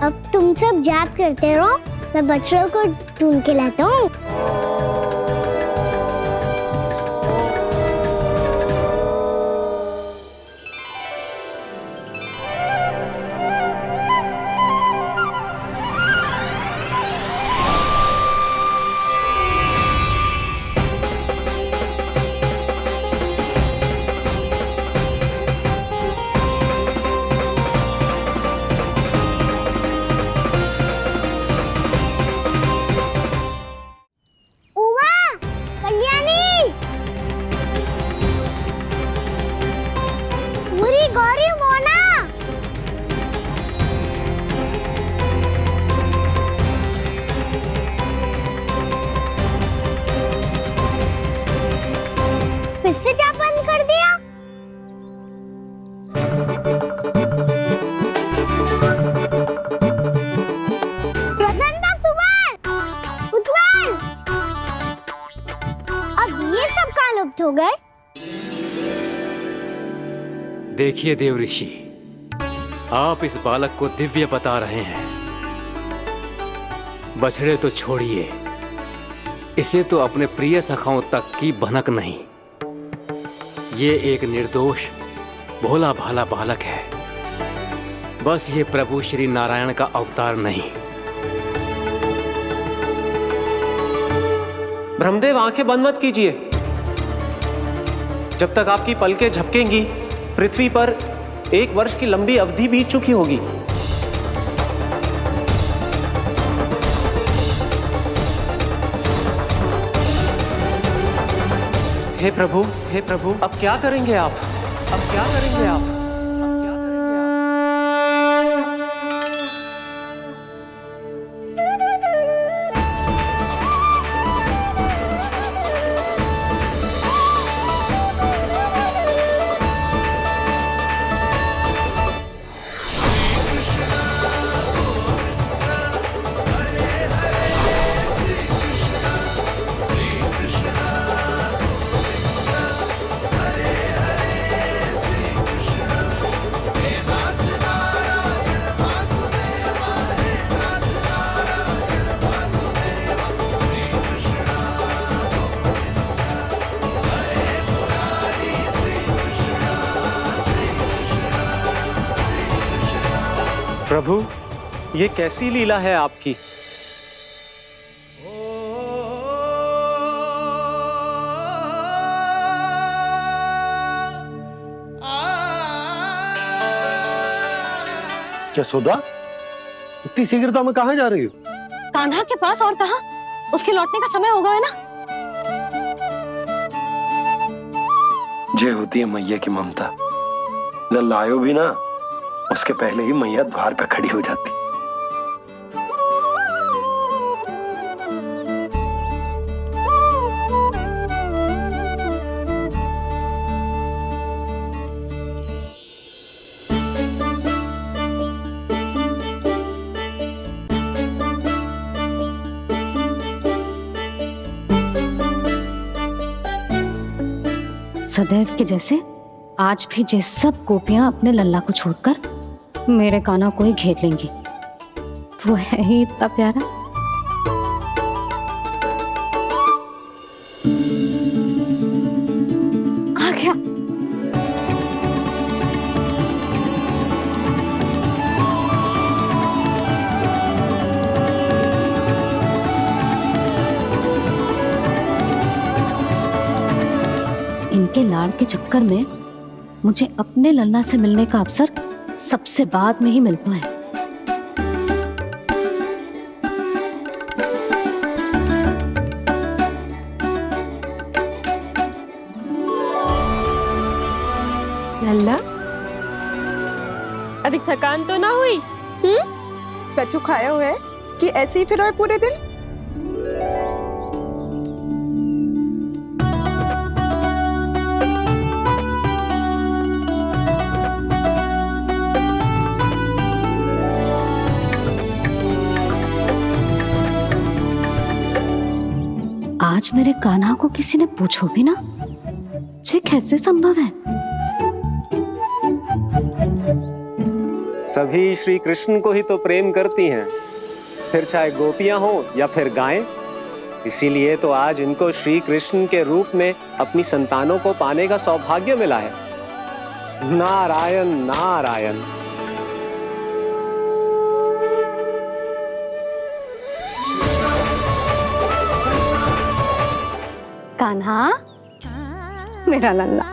अब तुम सब जाप करते रहो, मैं बछड़ों को ढूंढ के लाता हूँ। फिर से जा बंद कर दिया। प्रसन्ना, सुमन, उज्जवल, देखिए देव ऋषि, आप इस बालक को दिव्य बता रहे हैं। बछड़े तो छोड़िए, इसे तो अपने प्रिय सखाओं तक की भनक नहीं। ये एक निर्दोष भोला भाला बालक है, बस ये प्रभु श्री नारायण का अवतार नहीं। ब्रह्मदेव, आंखें बंद मत कीजिए। जब तक आपकी पलकें झपकेंगी, पृथ्वी पर 1 वर्ष की लंबी अवधि बीत चुकी होगी। हे प्रभु, अब क्या करेंगे आप? अब क्या करेंगे आप? प्रभु, ये कैसी लीला है आपकी? यशोदा, इतनी शीघ्रता में कहाँ जा रही हो? कान्हा के पास, और कहाँ? उसके लौटने का समय होगा है ना। जय होती है मैया की ममता। लल्लायो भी ना, उसके पहले ही मैया द्वार पे खड़ी हो जाती। सदैव के जैसे आज भी ये सब गोपियां अपने लल्ला को छोड़कर मेरे कान्हा को ही घेर लेंगी। वो है ही इतना प्यारा। आ गया। इनके लाड़ के चक्कर में मुझे अपने लल्ला से मिलने का अवसर सबसे बाद में ही मिलता है। लल्ला, अभी थकान तो ना हुई? कछु खाया हुआ है कि ऐसे ही फिरो पूरे दिन? आज मेरे कान्हा को किसी ने पूछो भी ना, ये कैसे संभव है? सभी श्री कृष्ण को ही तो प्रेम करती हैं, फिर चाहे गोपियां हो या फिर गायें। इसीलिए तो आज इनको श्री कृष्ण के रूप में अपनी संतानों को पाने का सौभाग्य मिला है। नारायण नारायण। कान्हा, मेरा लल्ला,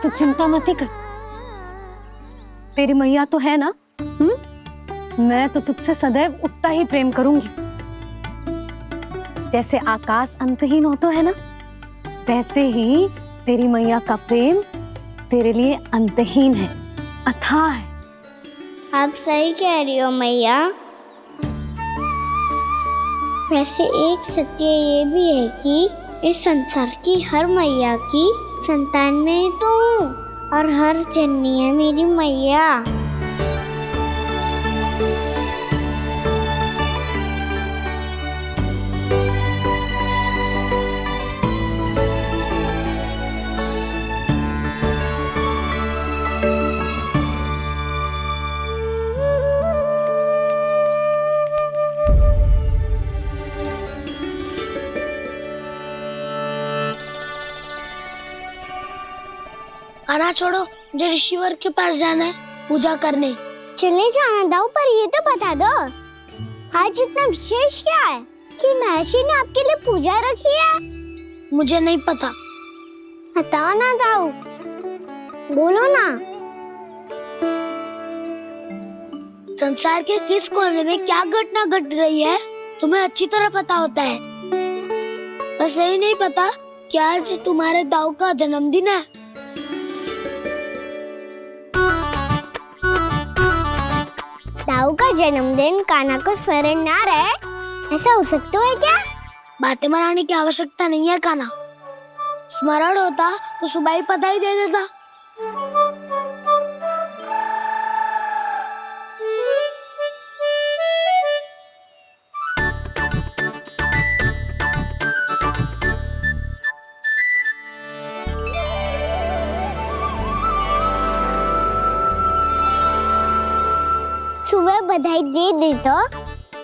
तू चिंता मत कर। तेरी मैया तो है ना, मैं तो तुझसे सदैव उतना ही प्रेम करूंगी। जैसे आकाश अंतहीन होता है ना, वैसे ही तेरी मैया का प्रेम तेरे लिए अंतहीन है, अथाह है। आप सही कह रही हो मैया। वैसे एक सत्य ये भी है कि इस संसार की हर मैया की संतान में तो हूँ, और हर जननी है मेरी मैया। खाना छोड़ो, मुझे ऋषिवर के पास जाना है पूजा करने। चले जाना दाऊ, पर ये तो बता दो आज इतना विशेष क्या है कि महर्षि ने आपके लिए पूजा रखी है? मुझे नहीं पता। बताओ ना दाऊ, बोलो ना। संसार के किस कोने में क्या घटना घट रही है तुम्हें अच्छी तरह पता होता है। बस यही नहीं पता कि आज तुम्हारे दाऊ का जन्मदिन है। दाऊ का जन्मदिन कान्हा को स्मरण ना रहे, ऐसा हो सकता है क्या? बातें बनाने की आवश्यकता नहीं है कान्हा। स्मरण होता तो सुबह ही पता ही दे देता। सुबह बधाई दे दी तो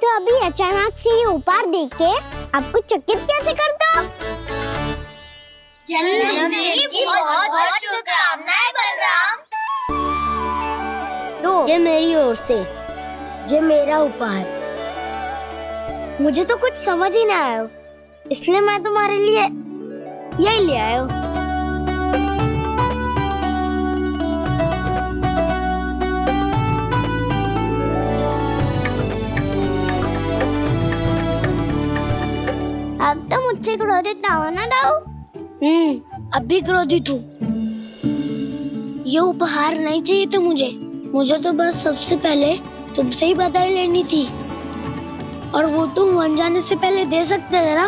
अभी अचानक से ये उपहार देख के आपको चकित कैसे कर दो? जन्मदिन की बहुत-बहुत शुभकामनाएं बलराम। लो, ये मेरी ओर से, ये मेरा उपहार। मुझे तो कुछ समझ ही ना आया, इसलिए मैं तुम्हारे लिए यही ले आया हूँ। अब तो मुझसे क्रोधित ना हो ना दाऊ। अब भी क्रोधित हूँ। ये उपहार नहीं चाहिए था मुझे तो बस सबसे पहले तुमसे ही बधाई लेनी थी, और वो तुम वन जाने से पहले दे सकते थे ना।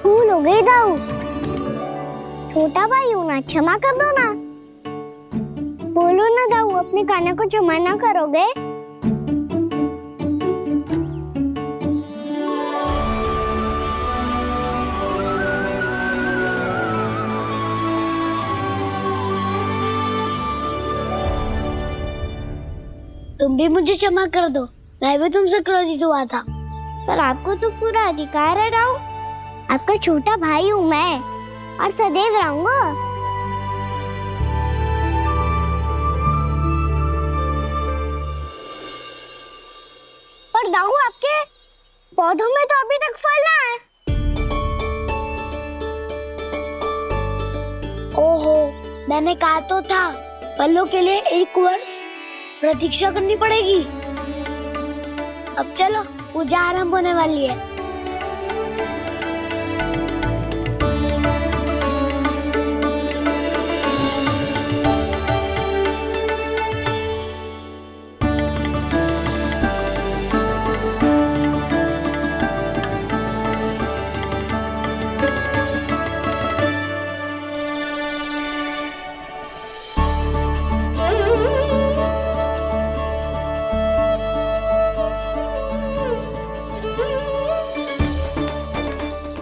भूल हो गई दाऊ, छोटा भाई हूँ ना, क्षमा कर दो ना। बोलो ना दाऊ, अपने कान्हा को क्षमा ना करोगे? तुम भी मुझे क्षमा कर दो, मैं भी तुमसे क्रोधित हुआ था। पर आपको तो पूरा अधिकार है दाऊ, आपका छोटा भाई हूँ मैं और सदैव रहूंगा। पर दाऊ, आपके पौधों में तो अभी तक फल ना है। ओहो, मैंने कहा तो था फलों के लिए 1 वर्ष प्रतीक्षा करनी पड़ेगी। अब चलो, पूजा आरंभ होने वाली है।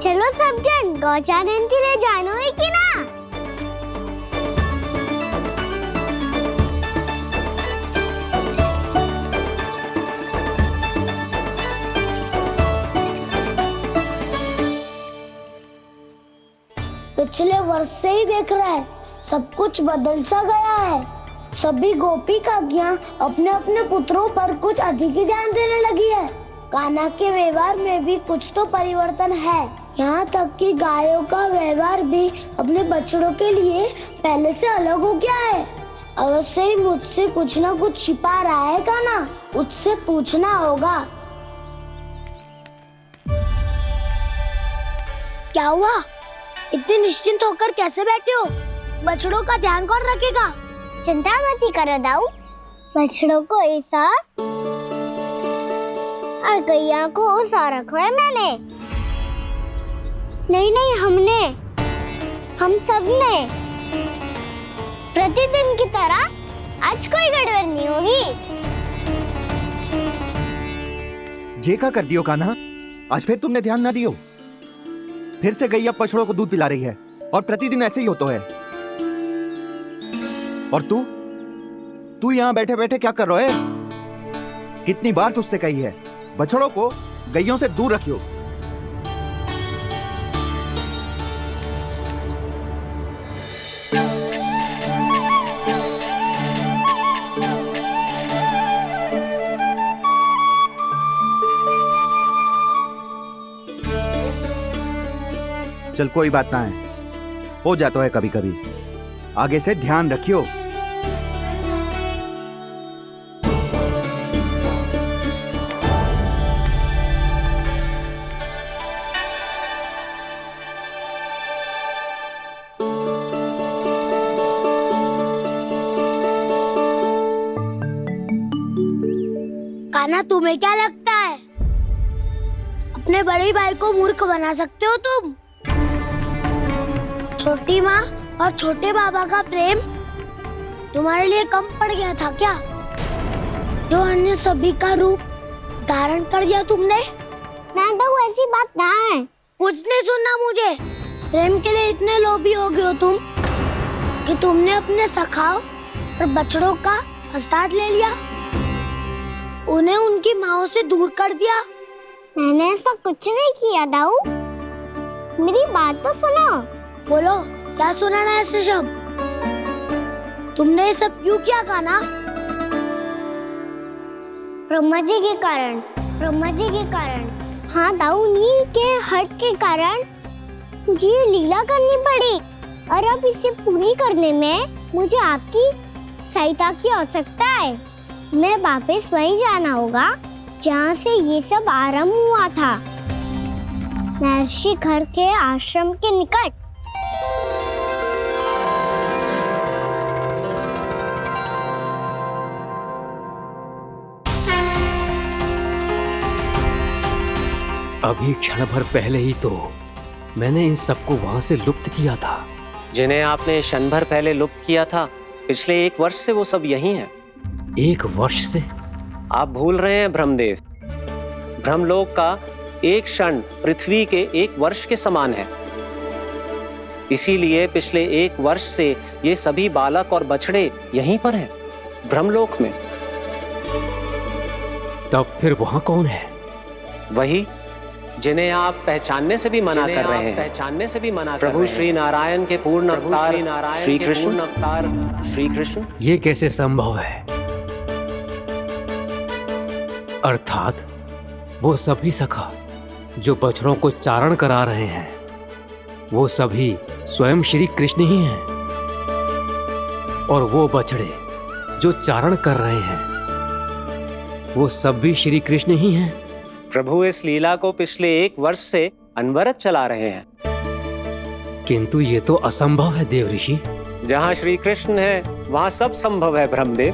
चलो सब जन गौचारण के लिए जानो है कि ना? पिछले वर्ष से ही देख रहा है, सब कुछ बदल सा गया है। सभी गोपी काकियां अपने अपने पुत्रों पर कुछ अधिक ही ध्यान देने लगी है। कान्हा के व्यवहार में भी कुछ तो परिवर्तन है। यहाँ तक कि गायों का व्यवहार भी अपने बछड़ों के लिए पहले से अलग हो गया है। अवश्य ही मुझसे कुछ ना कुछ छिपा रहा है कान्हा, उससे पूछना होगा। क्या हुआ? इतने निश्चिंत होकर कैसे बैठे हो? बछड़ों का ध्यान कौन रखेगा? चिंता मत करो दाऊ, बछड़ों को ऐसा और गैया को ऐसा रखा है मैंने। नहीं, हम सब ने प्रतिदिन की तरह आज कोई गड़बड़ नहीं होगी। जे का कर दियो कान्हा, आज फिर तुमने ध्यान ना दियो। फिर से गैया बछड़ों को दूध पिला रही है और प्रतिदिन ऐसे ही होता है। और तू यहाँ बैठे बैठे क्या कर रहा है? कितनी बार तुझसे कही है बछड़ों को गैयों से दूर रखियो। चल कोई बात ना है, हो जाता है कभी कभी। आगे से ध्यान रखियो। कान्हा, तुम्हें क्या लगता है अपने बड़े भाई को मूर्ख बना सकते हो तुम? छोटी माँ और छोटे बाबा का प्रेम तुम्हारे लिए कम पड़ गया था क्या, जो अन्य सभी का रूप धारण कर दिया तुमने? ना तो ऐसी बात ना है। कुछ नहीं सुनना मुझे। प्रेम के लिए इतने लोभी हो गए हो तुम कि तुमने अपने सखाओ और बछड़ों का हस्ताक्षर ले लिया, उन्हें उनकी माँओं से दूर कर दिया। मैंने ऐसा कुछ नहीं किया दाऊ, मेरी बात तो सुनो। बोलो, क्या सुनाना है ऐसे शब्द? तुमने ये सब क्यों किया कान्हा? ब्रह्मा जी के कारण। ब्रह्मा जी के कारण। हाँ दाऊ, नील के हट के कारण मुझे ये लीला करनी पड़ी, और अब इसे पूरी करने में मुझे आपकी सहायता की आवश्यकता है। मैं वापस वहीं जाना होगा जहाँ से ये सब आरंभ हुआ था, महर्षि घर के आश्रम के निकट। अभी क्षण भर पहले ही तो मैंने इन सबको वहां से लुप्त किया था। जिन्हें आपने क्षण भर पहले लुप्त किया था, पिछले 1 वर्ष से वो सब यही हैं। 1 वर्ष से? आप भूल रहे हैं ब्रह्मदेव। ब्रह्मलोक का एक क्षण पृथ्वी के 1 वर्ष के समान है। इसीलिए पिछले 1 वर्ष से ये सभी बालक और बछड़े यहीं पर हैं, ब्रह्मलोक में। तब फिर वहां कौन है? वही जिन्हें आप पहचानने से भी मना कर रहे हैं। पहचानने से भी मना प्रभु श्री नारायण के पूर्ण अवतार श्री कृष्ण। ये कैसे संभव है? अर्थात वो सभी सखा जो बछड़ों को चारण करा रहे हैं, वो सभी स्वयं श्री कृष्ण ही हैं, और वो बछड़े जो चारण कर रहे हैं, वो सब भी श्री कृष्ण ही हैं। प्रभु इस लीला को पिछले 1 वर्ष से अनवरत चला रहे हैं। किंतु ये तो असंभव है देव ऋषि। जहाँ श्री कृष्ण है वहाँ सब संभव है ब्रह्मदेव।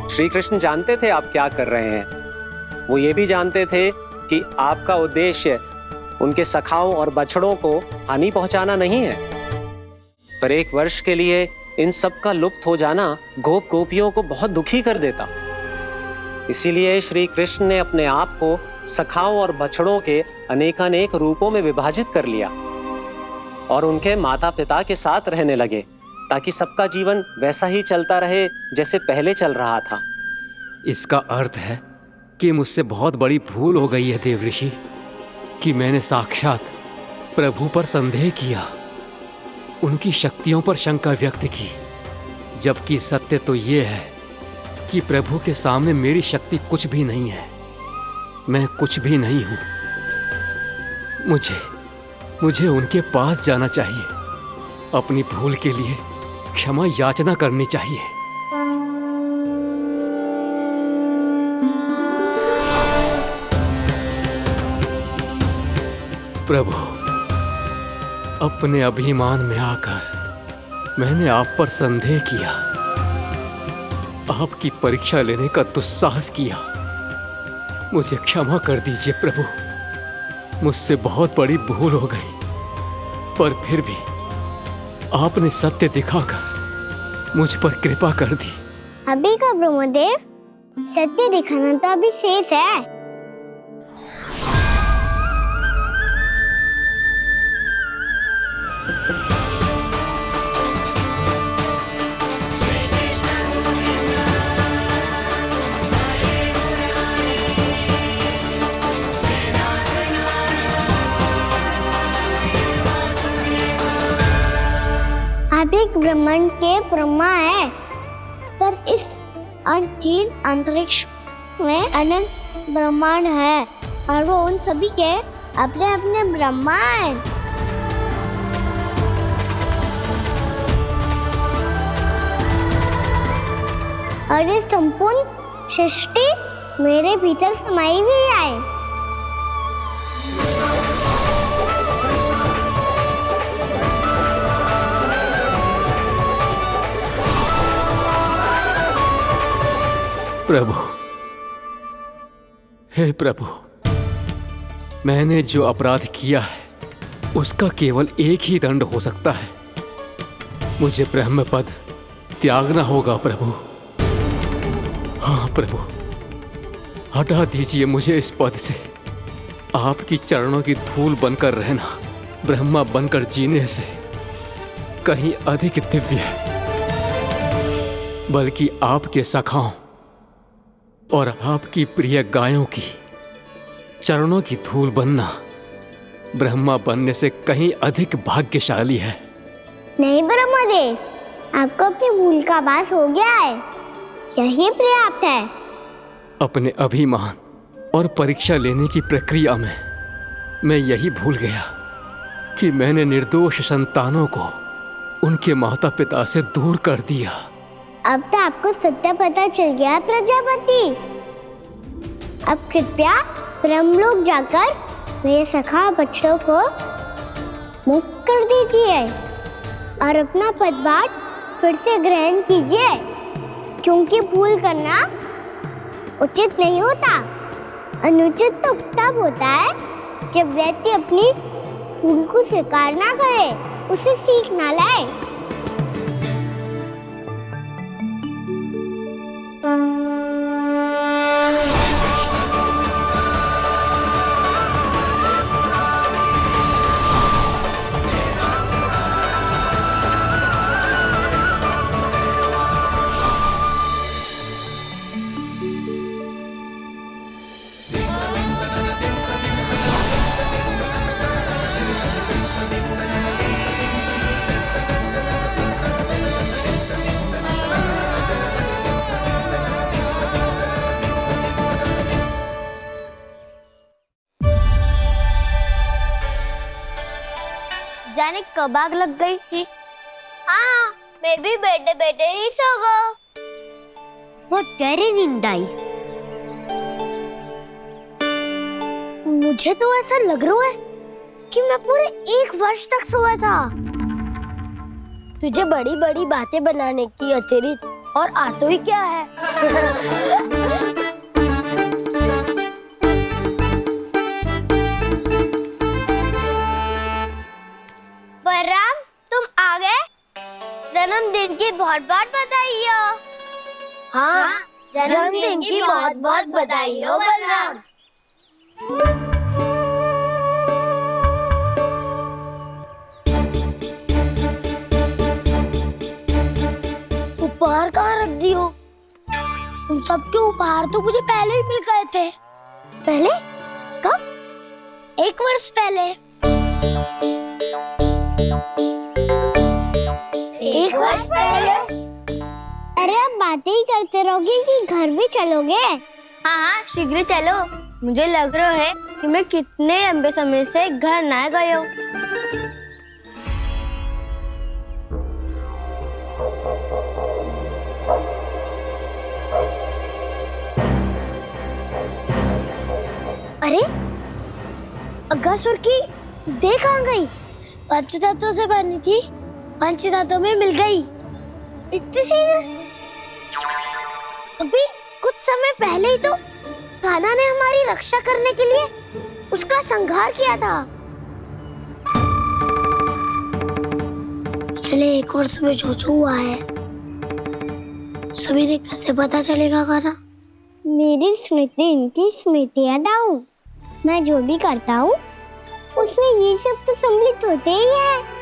श्री कृष्ण जानते थे आप क्या कर रहे हैं। वो ये भी जानते थे कि आपका उद्देश्य उनके सखाओं और बछड़ों को हानि पहुंचाना नहीं है। पर 1 वर्ष के लिए इन सब का लुप्त हो जाना गोप गोपियों को बहुत दुखी कर देता। इसीलिए श्री कृष्ण ने अपने आप को सखाओं और बछड़ों के अनेकानेक रूपों में विभाजित कर लिया और उनके माता पिता के साथ रहने लगे, ताकि सबका जीवन वैसा ही चलता रहे जैसे पहले चल रहा था। इसका अर्थ है कि मुझसे बहुत बड़ी भूल हो गई है देव ऋषि, कि मैंने साक्षात प्रभु पर संदेह किया, उनकी शक्तियों पर शंका व्यक्त की, जबकि सत्य तो ये है कि प्रभु के सामने मेरी शक्ति कुछ भी नहीं है। मैं कुछ भी नहीं हूं। मुझे उनके पास जाना चाहिए, अपनी भूल के लिए क्षमा याचना करनी चाहिए। प्रभु, अपने अभिमान में आकर मैंने आप पर संदेह किया, आपकी परीक्षा लेने का दुस्साहस किया। मुझे क्षमा कर दीजिए प्रभु, मुझसे बहुत बड़ी भूल हो गई, पर फिर भी आपने सत्य दिखाकर मुझ पर कृपा कर दी। अभी का ब्रह्मदेव, सत्य दिखाना तो अभी शेष है। आप एक ब्रह्मांड के ब्रह्मा है, पर इस अनंत अंतरिक्ष में अनंत ब्रह्मांड है, और वो उन सभी के अपने अपने ब्रह्मा है। और ये संपूर्ण सृष्टि मेरे भीतर समाई हुई है। प्रभु, हे प्रभु, मैंने जो अपराध किया है उसका केवल एक ही दंड हो सकता है। मुझे ब्रह्म पद त्यागना होगा प्रभु। हाँ प्रभु, हटा दीजिए मुझे इस पद से। आपकी चरणों की धूल बनकर रहना ब्रह्मा बनकर जीने से कहीं अधिक दिव्य है। बल्कि आपके सखाओं और आपकी प्रिय गायों की चरणों की धूल बनना ब्रह्मा बनने से कहीं अधिक भाग्यशाली है। नहीं ब्रह्मदेव, आपको अपनी भूल का आभास हो गया है, यही पर्याप्त है। अपने अभिमान और परीक्षा लेने की प्रक्रिया में मैं यही भूल गया कि मैंने निर्दोष संतानों को उनके माता पिता से दूर कर दिया। अब तो आपको सत्य पता चल गया प्रजापति। अब कृपया ब्रह्मलोक जाकर मेरे सखा बच्चों को मुक्त कर दीजिए और अपना पदभार फिर से ग्रहण कीजिए, क्योंकि भूल करना उचित नहीं होता। अनुचित तो तब होता है जब व्यक्ति अपनी भूल को स्वीकार ना करे, उसे सीख ना लाए। जाने कब आग लग गई थी। हाँ, मैं भी बैठे बैठे ही सो गया। बहुत गहरी नींद आई। मुझे तो ऐसा लग रहा है कि मैं पूरे 1 वर्ष तक सोया था। तुझे बड़ी बड़ी बातें बनाने की अतिरिक्त और आता ही क्या है। बलराम, तुम आ गए? जन्मदिन की बहुत बहुत बधाई हो। हाँ, जन्मदिन की बहुत बहुत बधाई हो बलराम। उपहार कहाँ रख दी हो? तुम सबके उपहार तो मुझे पहले ही मिल गए थे। पहले? कब? 1 वर्ष पहले। 1 वर्ष पहले? अरे अब बातें ही करते रहोगे कि घर भी चलोगे? हाँ हाँ, शीघ्र चलो। मुझे लग रहा है कि मैं कितने लंबे समय से घर ना गए हूँ। अरे, अगासुर की देह कहाँ गई? पंचतत्वों से बनी थी, पंचतत्वों में मिल गई। इतनी शीघ्र? अभी कुछ समय पहले ही तो कान्हा ने हमारी रक्षा करने के लिए उसका संहार किया था। पिछले 1 वर्ष में जो हुआ है सभी ने कैसे पता चलेगा कान्हा? मेरी स्मृति इनकी स्मृति अदाऊं। मैं जो भी करता हूँ उसमें ये सब तो सम्मिलित होते ही है।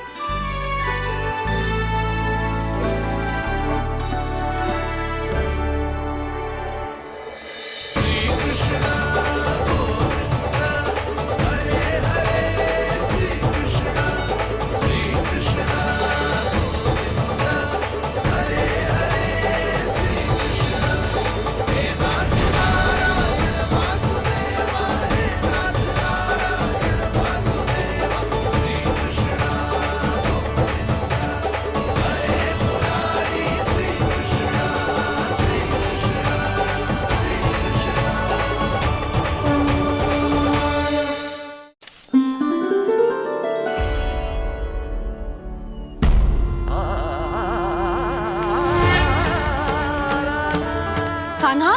कान्हा,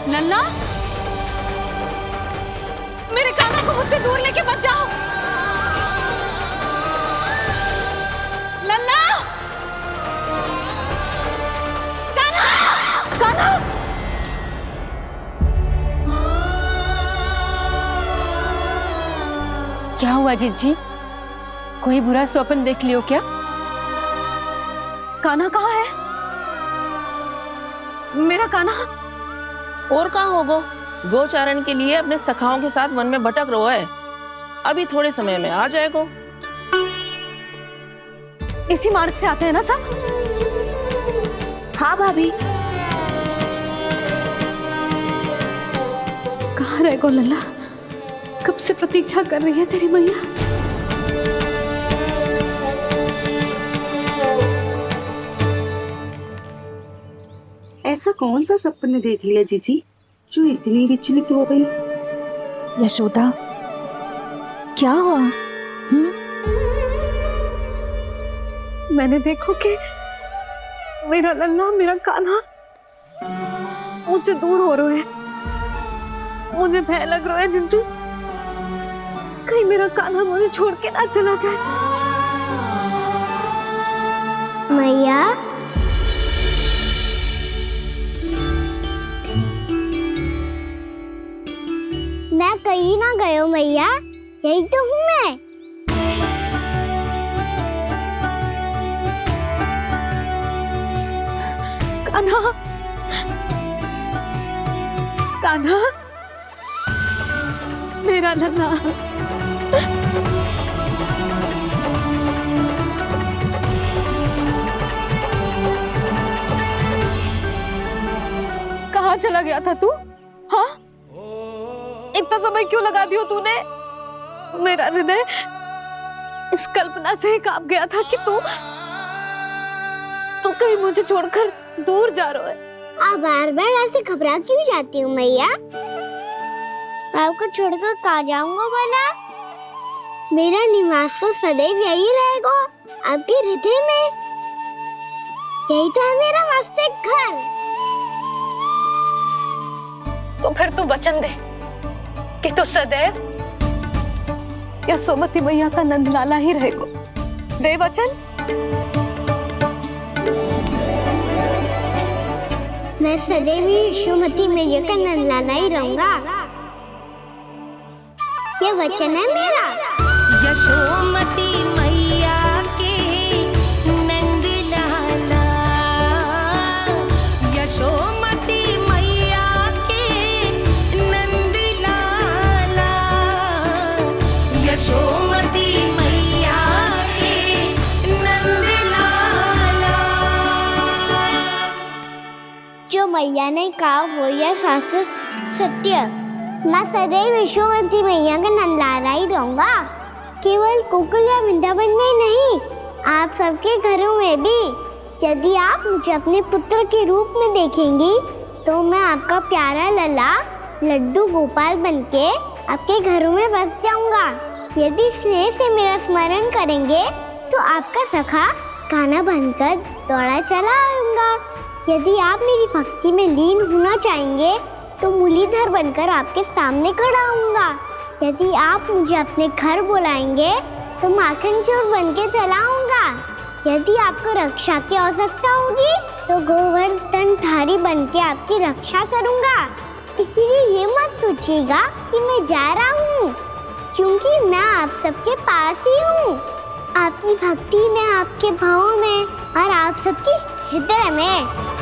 लल्ला, मेरे कान्हा को मुझसे दूर लेके मत जाओ। लल्ला, कान्हा, कान्हा। क्या हुआ जीजी? कोई बुरा स्वप्न देख लियो क्या? कान्हा कहाँ है? मेरा कान्हा? और कहाँ होगो? गोचारण के लिए अपने सखाओं के साथ वन में भटक रहो है। अभी थोड़े समय में आ जाएगो। इसी मार्ग से आते हैं ना सब? हाँ भाभी। कहाँ रह गो लल्ला? कब से प्रतीक्षा कर रही है तेरी मैया। ऐसा कौन सा सपने देख लिया जीजी जो इतनी विचलित हो गई? यशोदा, क्या हुआ? मैंने देखो कि मेरा लल्ला, मेरा कान्हा मुझसे दूर हो रहे हैं। मुझे भय लग रहा है जिंजू, कहीं मेरा कान्हा मुझे छोड़ के ना चला जाए। मैया, मैं कहीं ना गयो मैया, यही तो हूँ मैं। कान्हा, कान्हा, मेरा लल्ला। कहाँ चला गया था तू? हाँ, इतना समय क्यों लगा दियो तूने? मेरा हृदय इस कल्पना से ही कांप गया था कि तू कहीं मुझे छोड़कर दूर जा रहा है। आप बार बार ऐसे घबरा क्यों जाती हूँ मैया? आपको छोड़कर कहाँ जाऊंगा भला? मेरा निवास तो सदैव यही रहेगा, आपके हृदय में। यही तो है मेरा वास्तविक घर। तो फिर तू वचन दे कि तू सदैव यशोमती मैया का नंदलाला ही रहेगा। दे वचन। मैं सदैव यशोमती मैया का नंदलाला ही रहूंगा। ये वचन है मेरा। यशोमती मैया के नंदलाला, यशोमती मैया के नंदलाला, यशोमती मैया के नंदलाला। जो मैया ने कहा वो यह शाश्वत सत्य। मैं सदैव यशोमती मैया का नंदलाला ही रहूंगा। केवल गोकुल या वृंदावन में नहीं, आप सबके घरों में भी। यदि आप मुझे अपने पुत्र के रूप में देखेंगी तो मैं आपका प्यारा लल्ला लड्डू गोपाल बनके आपके घरों में बस जाऊंगा। यदि स्नेह से मेरा स्मरण करेंगे तो आपका सखा कान्हा बनकर दौड़ा चला आऊंगा। यदि आप मेरी भक्ति में लीन होना चाहेंगे तो मुरलीधर बनकर आपके सामने खड़ा होऊंगा। यदि आप मुझे अपने घर बुलाएंगे तो माखन चोर बनके चला आऊंगा। यदि आपको रक्षा की आवश्यकता होगी तो गोवर्धन धारी बनके आपकी रक्षा करूंगा। इसीलिए ये मत सोचिएगा कि मैं जा रहा हूँ, क्योंकि मैं आप सबके पास ही हूँ, आपकी भक्ति में, आपके भाव में और आप सबके हृदय में।